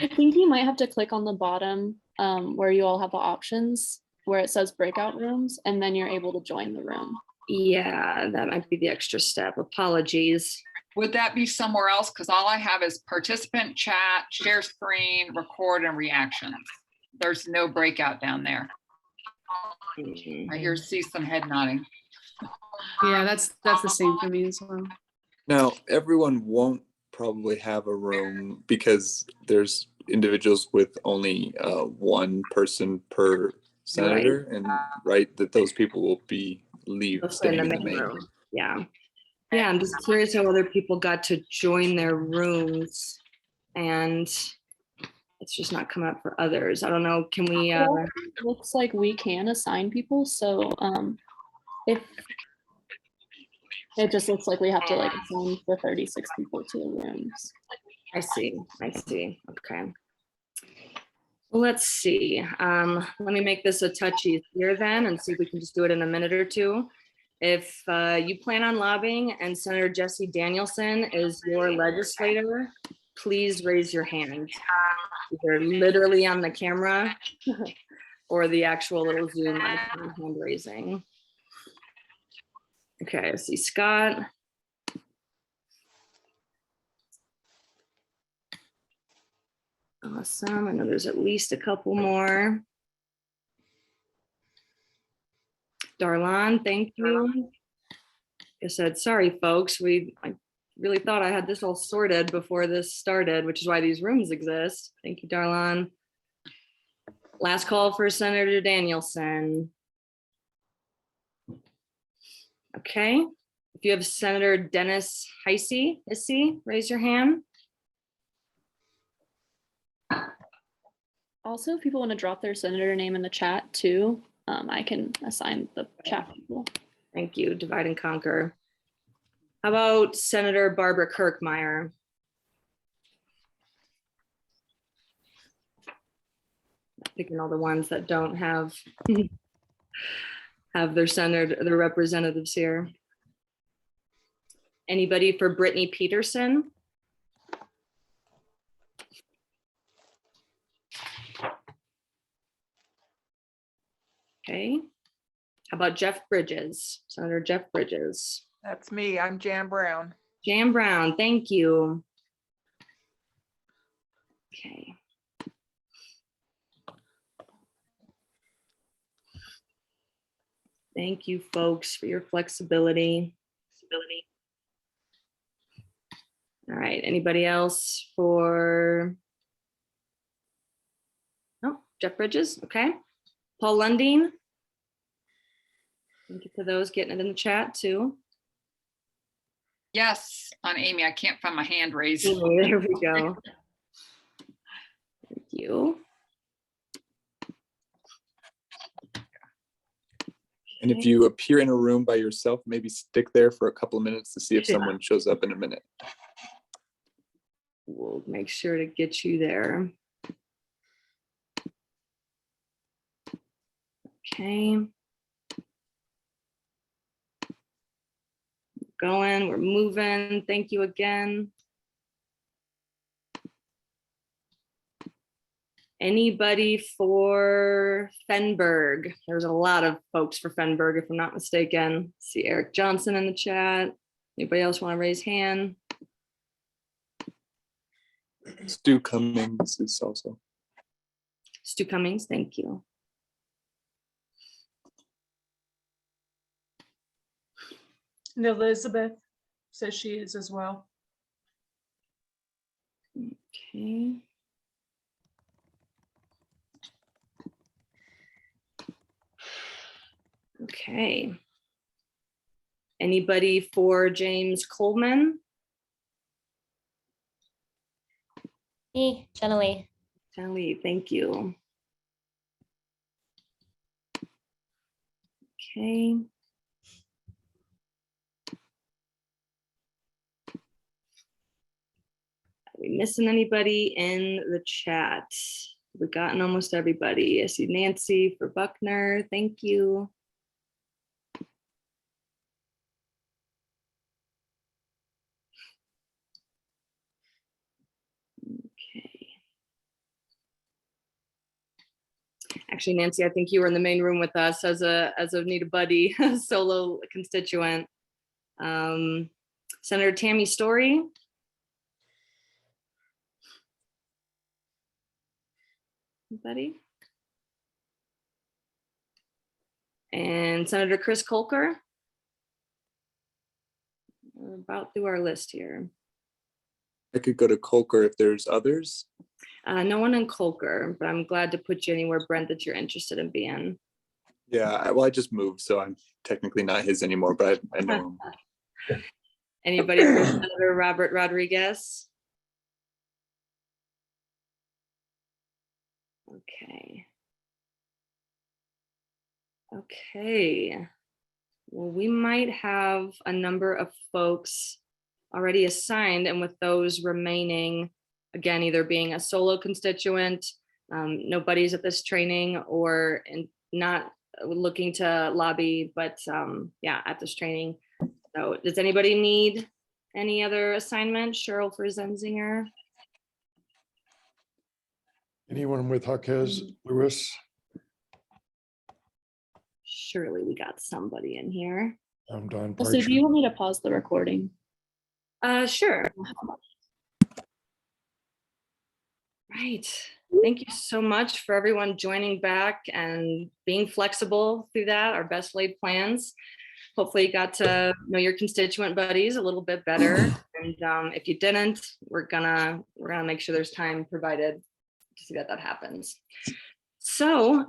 I think you might have to click on the bottom where you all have the options where it says breakout rooms, and then you're able to join the room. Yeah, that might be the extra step. Apologies. Would that be somewhere else? Because all I have is participant chat, share screen, record, and reactions. There's no breakout down there. I see some head nodding. Yeah, that's the same for me as well. Now, everyone won't probably have a room because there's individuals with only one person per senator, and right, that those people will be staying in the main room. Yeah. Yeah, I'm just curious how other people got to join their rooms and it's just not coming up for others. I don't know, can we? Looks like we can assign people, so if it just looks like we have to like assign the 36 people to the rooms. I see, okay. Well, let's see. Let me make this a touch easier then and see if we can just do it in a minute or two. If you plan on lobbying and Senator Jesse Danielson is your legislator, please raise your hand. Either literally on the camera or the actual little Zoom icon hand raising. Okay, I see Scott. Awesome, I know there's at least a couple more. Darlan, thank you. Like I said, sorry folks, I really thought I had this all sorted before this started, which is why these rooms exist. Thank you, Darlan. Last call for Senator Danielson. Okay, if you have Senator Dennis Heisey, raise your hand. Also, if people want to drop their senator name in the chat too, I can assign the chat people. Thank you, divide and conquer. How about Senator Barbara Kirkmeyer? Picking all the ones that don't have their senator, their representatives here. Anybody for Brittany Peterson? Okay. How about Jeff Bridges, Senator Jeff Bridges? That's me. I'm Jan Brown. Jan Brown, thank you. Okay. Thank you, folks, for your flexibility. All right, anybody else for Jeff Bridges, okay. Paul Lundeen. Thank you for those getting it in the chat too. Yes, on Amy, I can't find my hand raised. Oh, there we go. Thank you. And if you appear in a room by yourself, maybe stick there for a couple of minutes to see if Yeah. someone shows up in a minute. We'll make sure to get you there. Okay. Going, we're moving. Thank you again. Anybody for Fenberg? There's a lot of folks for Fenberg, if I'm not mistaken. See Eric Johnson in the chat. Anybody else want to raise hand? Stu Cummings is also. Stu Cummings, thank you. And Elizabeth says she is as well. Okay. Okay. Anybody for James Coleman? Me, Jenna Lee. Jenna Lee, thank you. Okay. Are we missing anybody in the chat? We've gotten almost everybody. I see Nancy for Buckner. Thank you. Okay. Actually, Nancy, I think you were in the main room with us as a need a buddy, solo constituent. Senator Tammy Story. Anybody? And Senator Chris Kolker. We're about through our list here. I could go to Kolker if there's others. No one in Kolker, but I'm glad to put you anywhere, Brent, that you're interested in being. Yeah, well, I just moved, so I'm technically not his anymore, but I know him. Anybody for Senator Robert Rodriguez? Okay. Okay. Well, we might have a number of folks already assigned, and with those remaining, again, either being a solo constituent, nobody's at this training, or not looking to lobby, but yeah, at this training. So does anybody need any other assignment? Cheryl for Zenzinger? Anyone with Jaquez Lewis? Surely we got somebody in here. I'm Don Also, do Parcher. you want me to pause the recording? Sure. Right. Thank you so much for everyone joining back and being flexible through that, our best laid plans. Hopefully you got to know your constituent buddies a little bit better. And if you didn't, we're gonna make sure there's time provided to see that happens. So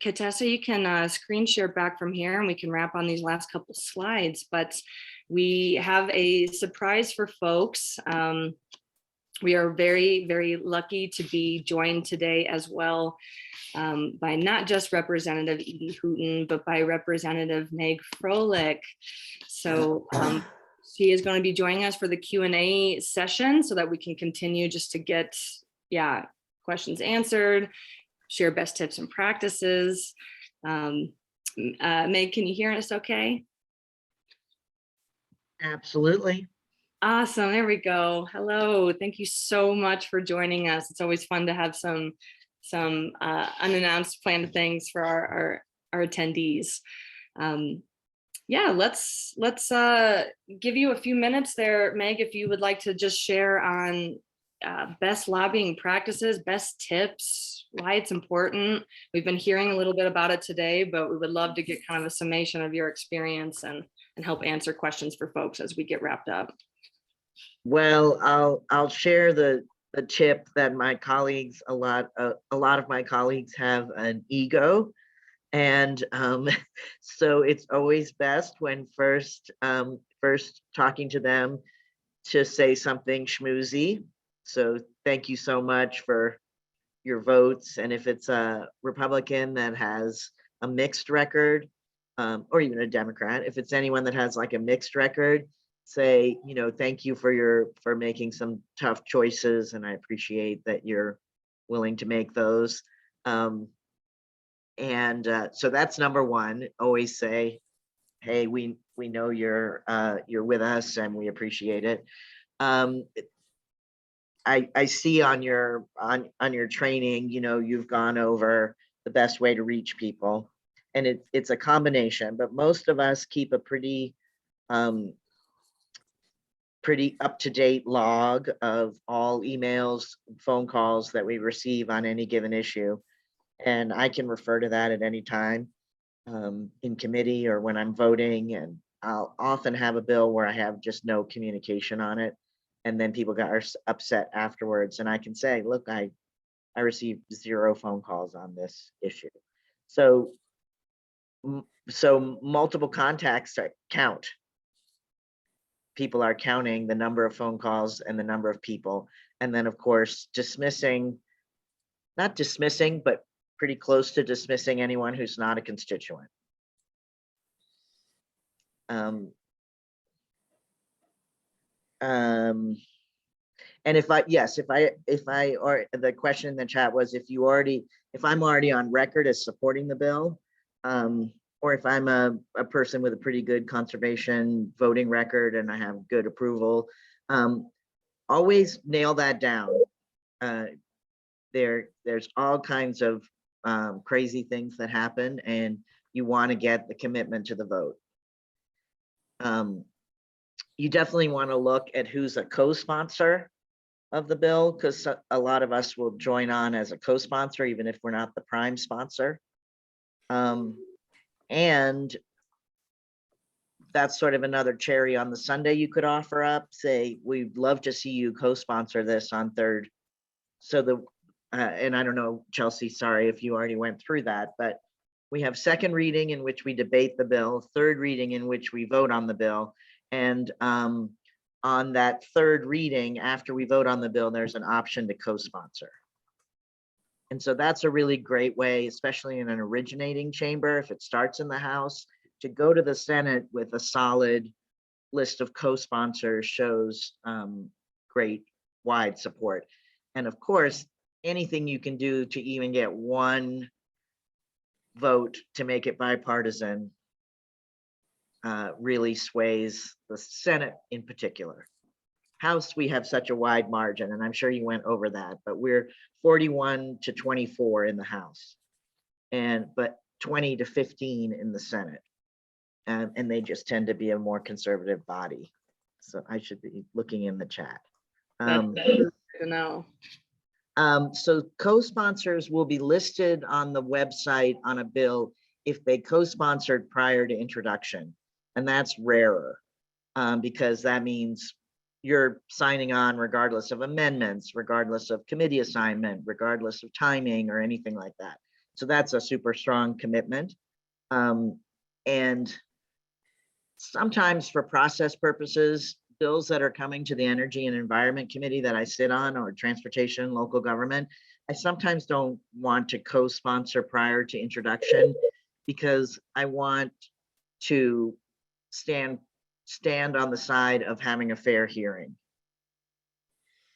Katessa, you can screen share back from here and we can wrap on these last couple slides, but we have a surprise for folks. We are very, very lucky to be joined today as well by not just Representative Edie Hooten, but by Representative Meg Froelich. So she is going to be joining us for the Q&A session so that we can continue just to get questions answered, share best tips and practices. Meg, can you hear us okay? Absolutely. Awesome, there we go. Hello, thank you so much for joining us. It's always fun to have some unannounced planned things for our attendees. Yeah, let's give you a few minutes there, Meg, if you would like to just share on best lobbying practices, best tips, why it's important. We've been hearing a little bit about it today, but we would love to get kind of a summation of your experience and help answer questions for folks as we get wrapped up. Well, I'll share the the tip that my colleagues, a lot of my colleagues have an ego. And so it's always best when first talking to them to say something schmoozy. So thank you so much for your votes. And if it's a Republican that has a mixed record, or even a Democrat, if it's anyone that has like a mixed record, say, you know, thank you for making some tough choices, and I appreciate that you're willing to make those. So that's number one. Always say, hey, we know you're with us and we appreciate it. I see on your training, you know, you've gone over the best way to reach people, and it's a combination, but most of us keep a pretty up-to-date log of all emails, phone calls that we receive on any given issue. And I can refer to that at any time in committee or when I'm voting. And I'll often have a bill where I have just no communication on it. And then people are upset afterwards. And I can say, look, I received 0 phone calls on this issue. So multiple contacts count. People are counting the number of phone calls and the number of people. And then of course, not dismissing, but pretty close to dismissing anyone who's not a constituent. And if the question in the chat was if I'm already on record as supporting the bill, or if I'm a person with a pretty good conservation voting record and I have good approval, always nail that down. There's all kinds of crazy things that happen, and you want to get the commitment to the vote. You definitely want to look at who's a co-sponsor of the bill, because a lot of us will join on as a co-sponsor, even if we're not the prime sponsor. And that's sort of another cherry on the sundae you could offer up. Say, we'd love to see you co-sponsor this on third. So and I don't know, Chelsea, sorry if you already went through that, but we have second reading in which we debate the bill, third reading in which we vote on the bill. And on that third reading, after we vote on the bill, there's an option to co-sponsor. And so that's a really great way, especially in an originating chamber, if it starts in the House, to go to the Senate with a solid list of co-sponsors shows great wide support. And of course, anything you can do to even get one vote to make it bipartisan really sways the Senate in particular. House, we have such a wide margin, and I'm sure you went over that, but we're 41 to 24 in the House, but 20 to 15 in the Senate. And they just tend to be a more conservative body. So I should be looking in the chat. That's good to know. So co-sponsors will be listed on the website on a bill if they co-sponsored prior to introduction. And that's rarer because that means you're signing on regardless of amendments, regardless of committee assignment, regardless of timing or anything like that. So that's a super strong commitment. And sometimes for process purposes, bills that are coming to the Energy and Environment Committee that I sit on, or Transportation, Local Government, I sometimes don't want to co-sponsor prior to introduction because I want to stand on the side of having a fair hearing.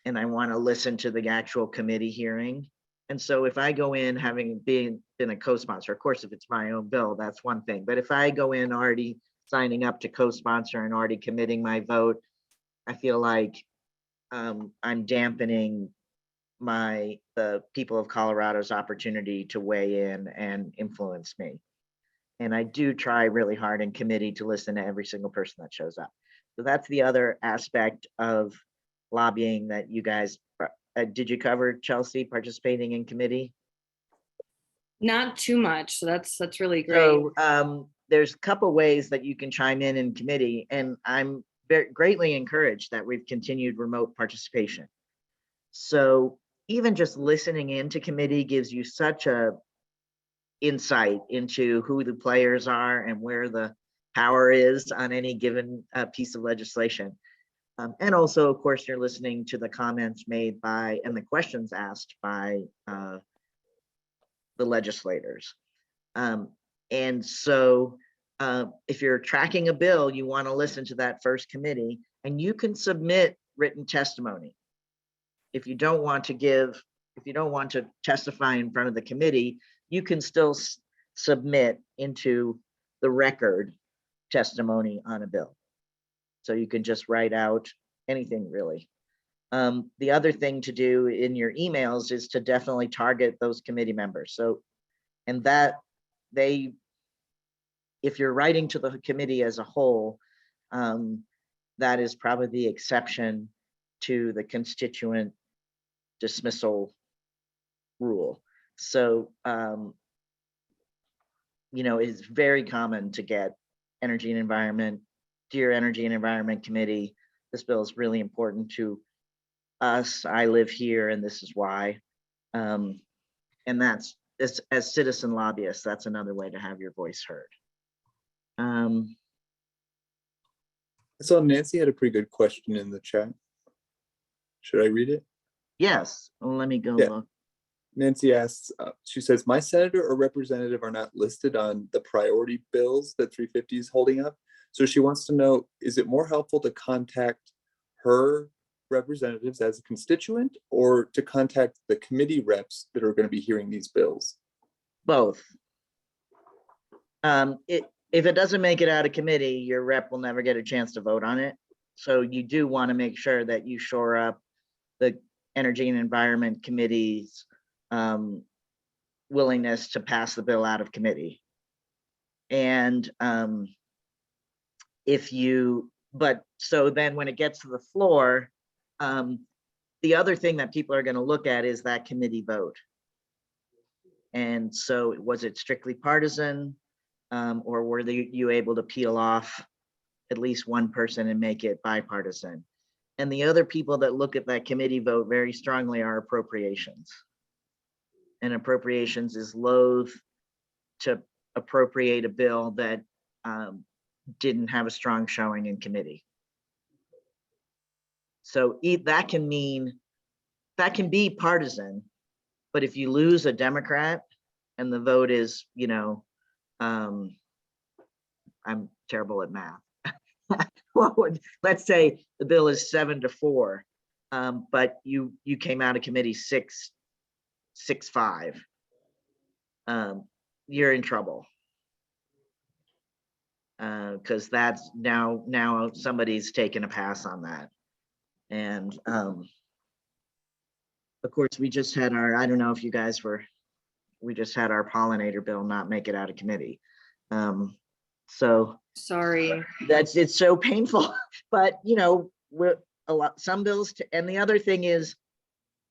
And I want to listen to the actual committee hearing. And so if I go in having been a co-sponsor, of course, if it's my own bill, that's one thing. But if I go in already signing up to co-sponsor and already committing my vote, I feel like I'm dampening the people of Colorado's opportunity to weigh in and influence me. And I do try really hard in committee to listen to every single person that shows up. So that's the other aspect of lobbying that you guys, did you cover, Chelsea, participating in committee? Not too much, so that's really great. So there's a couple ways that you can chime in committee, and I'm greatly encouraged that we've continued remote participation. So even just listening into committee gives you such a insight into who the players are and where the power is on any given piece of legislation. And also, of course, you're listening to the comments made by and the questions asked by the legislators. And so if you're tracking a bill, you want to listen to that first committee, and you can submit written testimony. If you don't want to testify in front of the committee, you can still submit into the record testimony on a bill. So you can just write out anything really. The other thing to do in your emails is to definitely target those committee members. So, and that if you're writing to the committee as a whole, that is probably the exception to the constituent dismissal rule. So, it's very common to get energy and environment, dear Energy and Environment Committee, this bill is really important to us. I live here and this is why. And that's, as citizen lobbyists, that's another way to have your voice heard. I saw Nancy had a pretty good question in the chat. Should I read it? Yes, well, let me go Yeah. look. Nancy asks, she says, my senator or representative are not listed on the priority bills that 350 is holding up. So she wants to know, is it more helpful to contact her representatives as a constituent or to contact the committee reps that are going to be hearing these bills? Both. If it doesn't make it out of committee, your rep will never get a chance to vote on it. So you do want to make sure that you shore up the Energy and Environment Committee's willingness to pass the bill out of committee. And so then when it gets to the floor, the other thing that people are going to look at is that committee vote. And so was it strictly partisan, or were you able to peel off at least one person and make it bipartisan? And the other people that look at that committee vote very strongly are appropriations. And appropriations is loath to appropriate a bill that didn't have a strong showing in committee. So that can be partisan, but if you lose a Democrat and the vote is, I'm terrible at math. Let's say the bill is 7-4, but you came out of committee 6-5. You're in trouble. Because that's now somebody's taken a pass on that. And of course, we just had I don't know if you guys we just had our pollinator bill not make it out of committee. So Sorry. It's so painful, but some bills, and the other thing is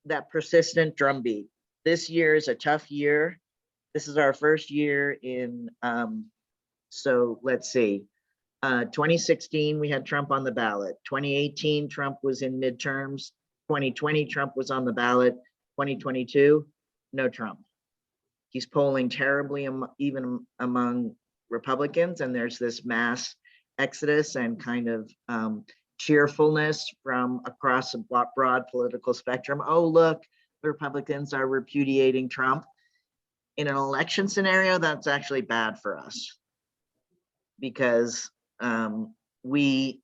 that persistent drumbeat. This year is a tough year. This is our first year in, so let's see, 2016, we had Trump on the ballot. 2018, Trump was in midterms. 2020, Trump was on the ballot. 2022, no Trump. He's polling terribly, even among Republicans, and there's this mass exodus and kind of cheerfulness from across a broad political spectrum. Oh, look, the Republicans are repudiating Trump. In an election scenario, that's actually bad for us because we're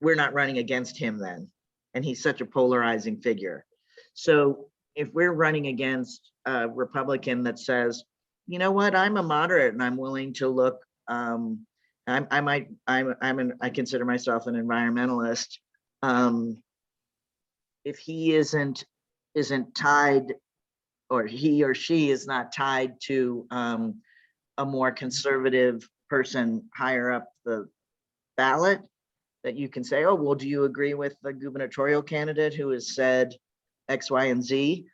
not running against him then, and he's such a polarizing figure. So if we're running against a Republican that says, you know what, I'm a moderate and I'm willing to look, I consider myself an environmentalist. If he isn't tied, or he or she is not tied to a more conservative person higher up the ballot, that you can say, oh, well, do you agree with the gubernatorial candidate who has said X, Y, and Z?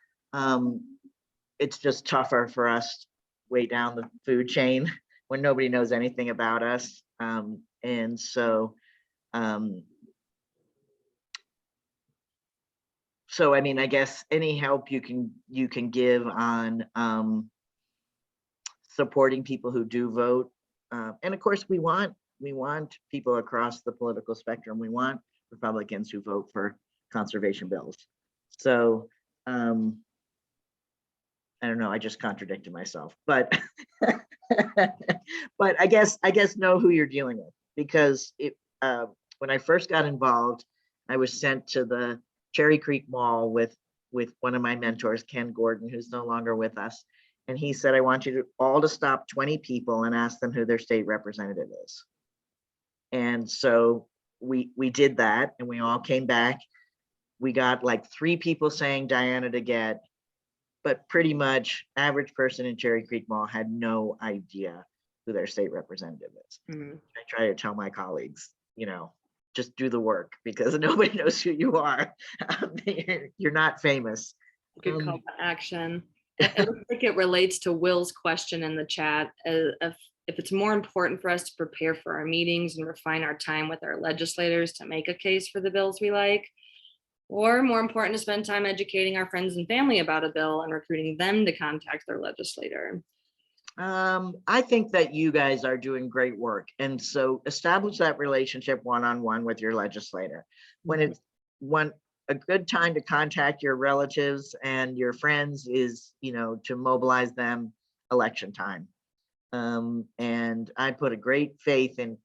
It's just tougher for us way down the food chain when nobody knows anything about us. And so So I mean, I guess any help you can give on supporting people who do vote. And of course, we want people across the political spectrum. We want Republicans who vote for conservation bills. So I don't know, I just contradicted myself, but but I guess know who you're dealing with, because when I first got involved, I was sent to the Cherry Creek Mall with one of my mentors, Ken Gordon, who's no longer with us. And he said, I want you all to stop 20 people and ask them who their state representative is. And so we did that, and we all came back. We got like 3 people saying Diana DeGette, but pretty much average person in Cherry Creek Mall had no idea who their state representative is. I try to tell my colleagues, just do the work, because nobody knows who you are. You're not famous. Good call to action. It looks like it relates to Will's question in the chat. If it's more important for us to prepare for our meetings and refine our time with our legislators to make a case for the bills we like, or more important to spend time educating our friends and family about a bill and recruiting them to contact their legislator. I think that you guys are doing great work. And so establish that relationship one-on-one with your legislator. When it's a good time to contact your relatives and your friends is, to mobilize them election time. And I put a great faith in,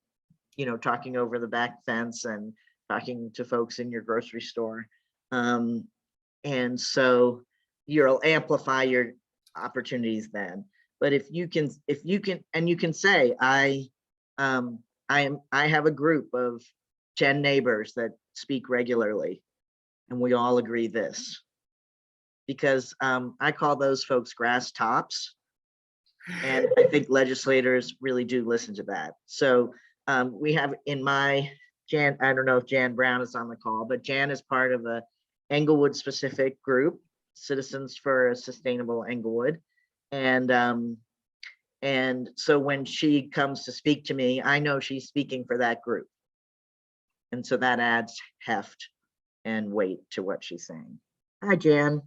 talking over the back fence and talking to folks in your grocery store. And so you'll amplify your opportunities then. But if you can, and you can say, I have a group of 10 neighbors that speak regularly, and we all agree this, because I call those folks grass tops. And I think legislators really do listen to that. So we have in my Jan, I don't know if Jan Brown is on the call, but Jan is part of a Englewood specific group, Citizens for a Sustainable Englewood. And so when she comes to speak to me, I know she's speaking for that group. And so that adds heft and weight to what she's saying. Hi, Jan.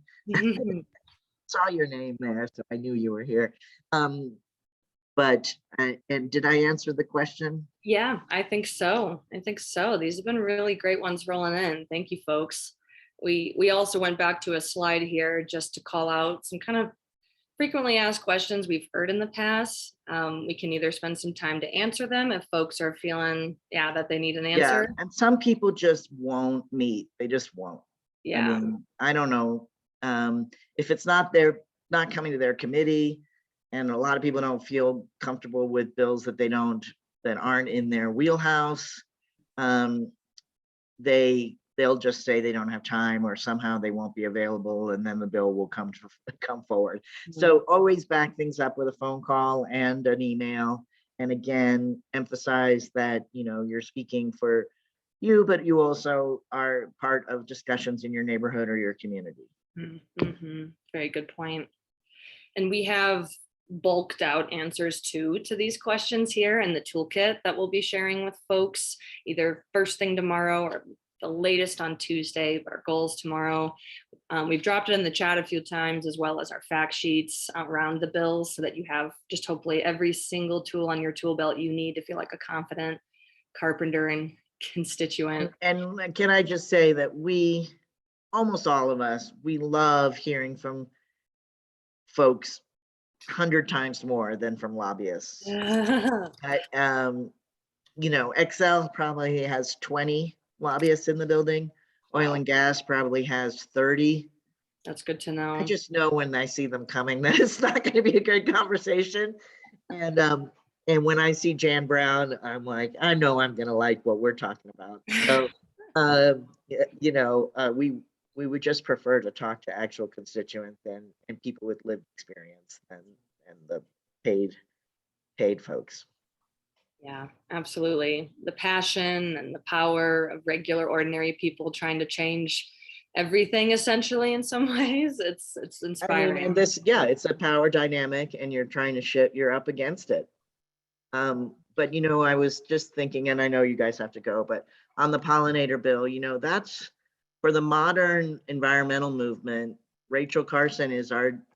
Saw your name there, so I knew you were here. And did I answer the question? Yeah, I think so. These have been really great ones rolling in. Thank you, folks. We also went back to a slide here just to call out some kind of frequently asked questions we've heard in the past. We can either spend some time to answer them if folks are feeling, that they need an answer. Yeah, and some people just won't meet. They just won't. Yeah. I mean, I don't know. If it's not coming to their committee, and a lot of people don't feel comfortable with bills that aren't in their wheelhouse, they'll just say they don't have time, or somehow they won't be available, and then the bill will come forward. So always back things up with a phone call and an email. And again, emphasize that, you're speaking for you, but you also are part of discussions in your neighborhood or your community. Very good point. And we have bulked out answers to these questions here in the toolkit that we'll be sharing with folks either first thing tomorrow or the latest on Tuesday, but our goals tomorrow. We've dropped it in the chat a few times, as well as our fact sheets around the bills, so that you have just hopefully every single tool on your tool belt you need to feel like a confident carpenter and constituent. And can I just say that almost all of us, we love hearing from folks 100 times more than from lobbyists. Excel probably has 20 lobbyists in the building. Oil and gas probably has 30. That's good to know. I just know when I see them coming that it's not going to be a good conversation. And when I see Jan Brown, I'm like, I know I'm going to like what we're talking about. So, we would just prefer to talk to actual constituents and people with lived experience and the paid folks. Yeah, absolutely. The passion and the power of regular, ordinary people trying to change everything, essentially, in some ways. It's inspiring. And it's a power dynamic, and you're trying to you're up against it. But I was just thinking, and I know you guys have to go, but on the pollinator bill, that's for the modern environmental movement, Rachel Carson was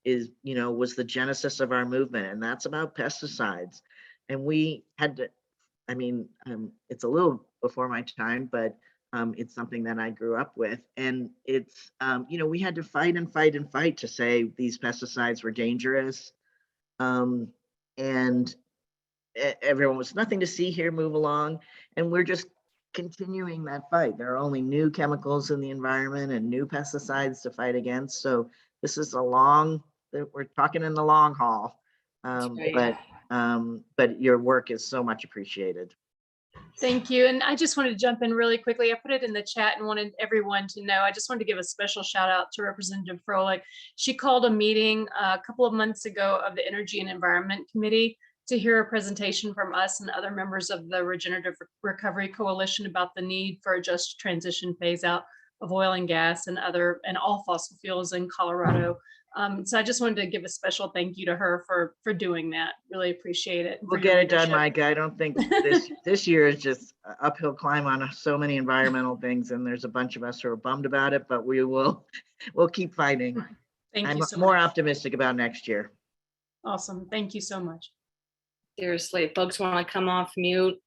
the genesis of our movement, and that's about pesticides. And we had to, it's a little before my time, but it's something that I grew up with. And it's, we had to fight and fight and fight to say these pesticides were dangerous. And everyone was nothing to see here, move along. And we're just continuing that fight. There are only new chemicals in the environment and new pesticides to fight against. So this is we're talking in the long haul. But your work is so much appreciated. Thank you. And I just wanted to jump in really quickly. I put it in the chat and wanted everyone to know. I just wanted to give a special shout out to Representative Froelich. She called a meeting a couple of months ago of the Energy and Environment Committee to hear a presentation from us and other members of the Regenerative Recovery Coalition about the need for a just transition phase out of oil and gas and all fossil fuels in Colorado. So I just wanted to give a special thank you to her for doing that. Really appreciate it. We'll get it done, Mike. I don't think this year is just an uphill climb on so many environmental things, and there's a bunch of us who are bummed about it, but we'll keep fighting. Thank you so much. I'm more optimistic about next year. Awesome. Thank you so much. Seriously, if folks want to come off mute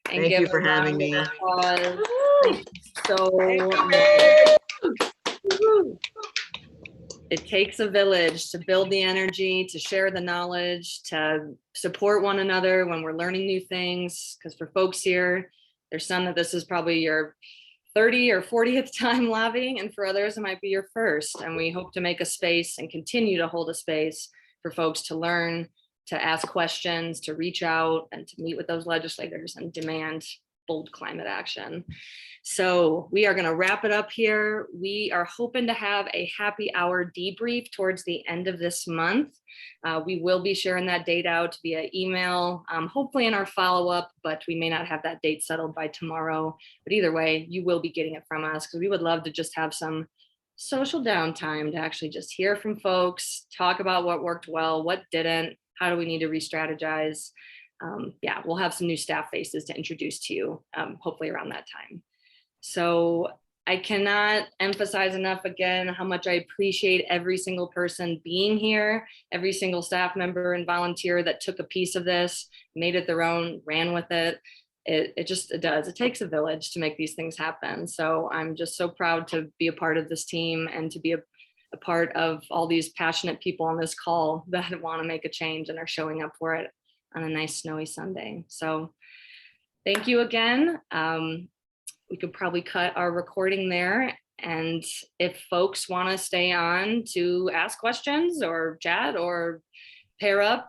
and Thank give you for a round having me. of applause. Thank you so much. It takes a village to build the energy, to share the knowledge, to support one another when we're learning new things. Because for folks here, there's some that this is probably your 30 or 40th time lobbying, and for others, it might be your first. And we hope to make a space and continue to hold a space for folks to learn, to ask questions, to reach out and to meet with those legislators and demand bold climate action. So we are going to wrap it up here. We are hoping to have a happy hour debrief towards the end of this month. We will be sharing that date out via email, hopefully in our follow-up, but we may not have that date settled by tomorrow. But either way, you will be getting it from us because we would love to just have some social downtime to actually just hear from folks, talk about what worked well, what didn't, how do we need to re-strategize. Yeah, we'll have some new staff faces to introduce to you, hopefully around that time. So I cannot emphasize enough again how much I appreciate every single person being here, every single staff member and volunteer that took a piece of this, made it their own, ran with it. It does. It takes a village to make these things happen. So I'm just so proud to be a part of this team and to be a part of all these passionate people on this call that want to make a change and are showing up for it on a nice snowy Sunday. So thank you again. We could probably cut our recording there. And if folks want to stay on to ask questions or chat or pair up,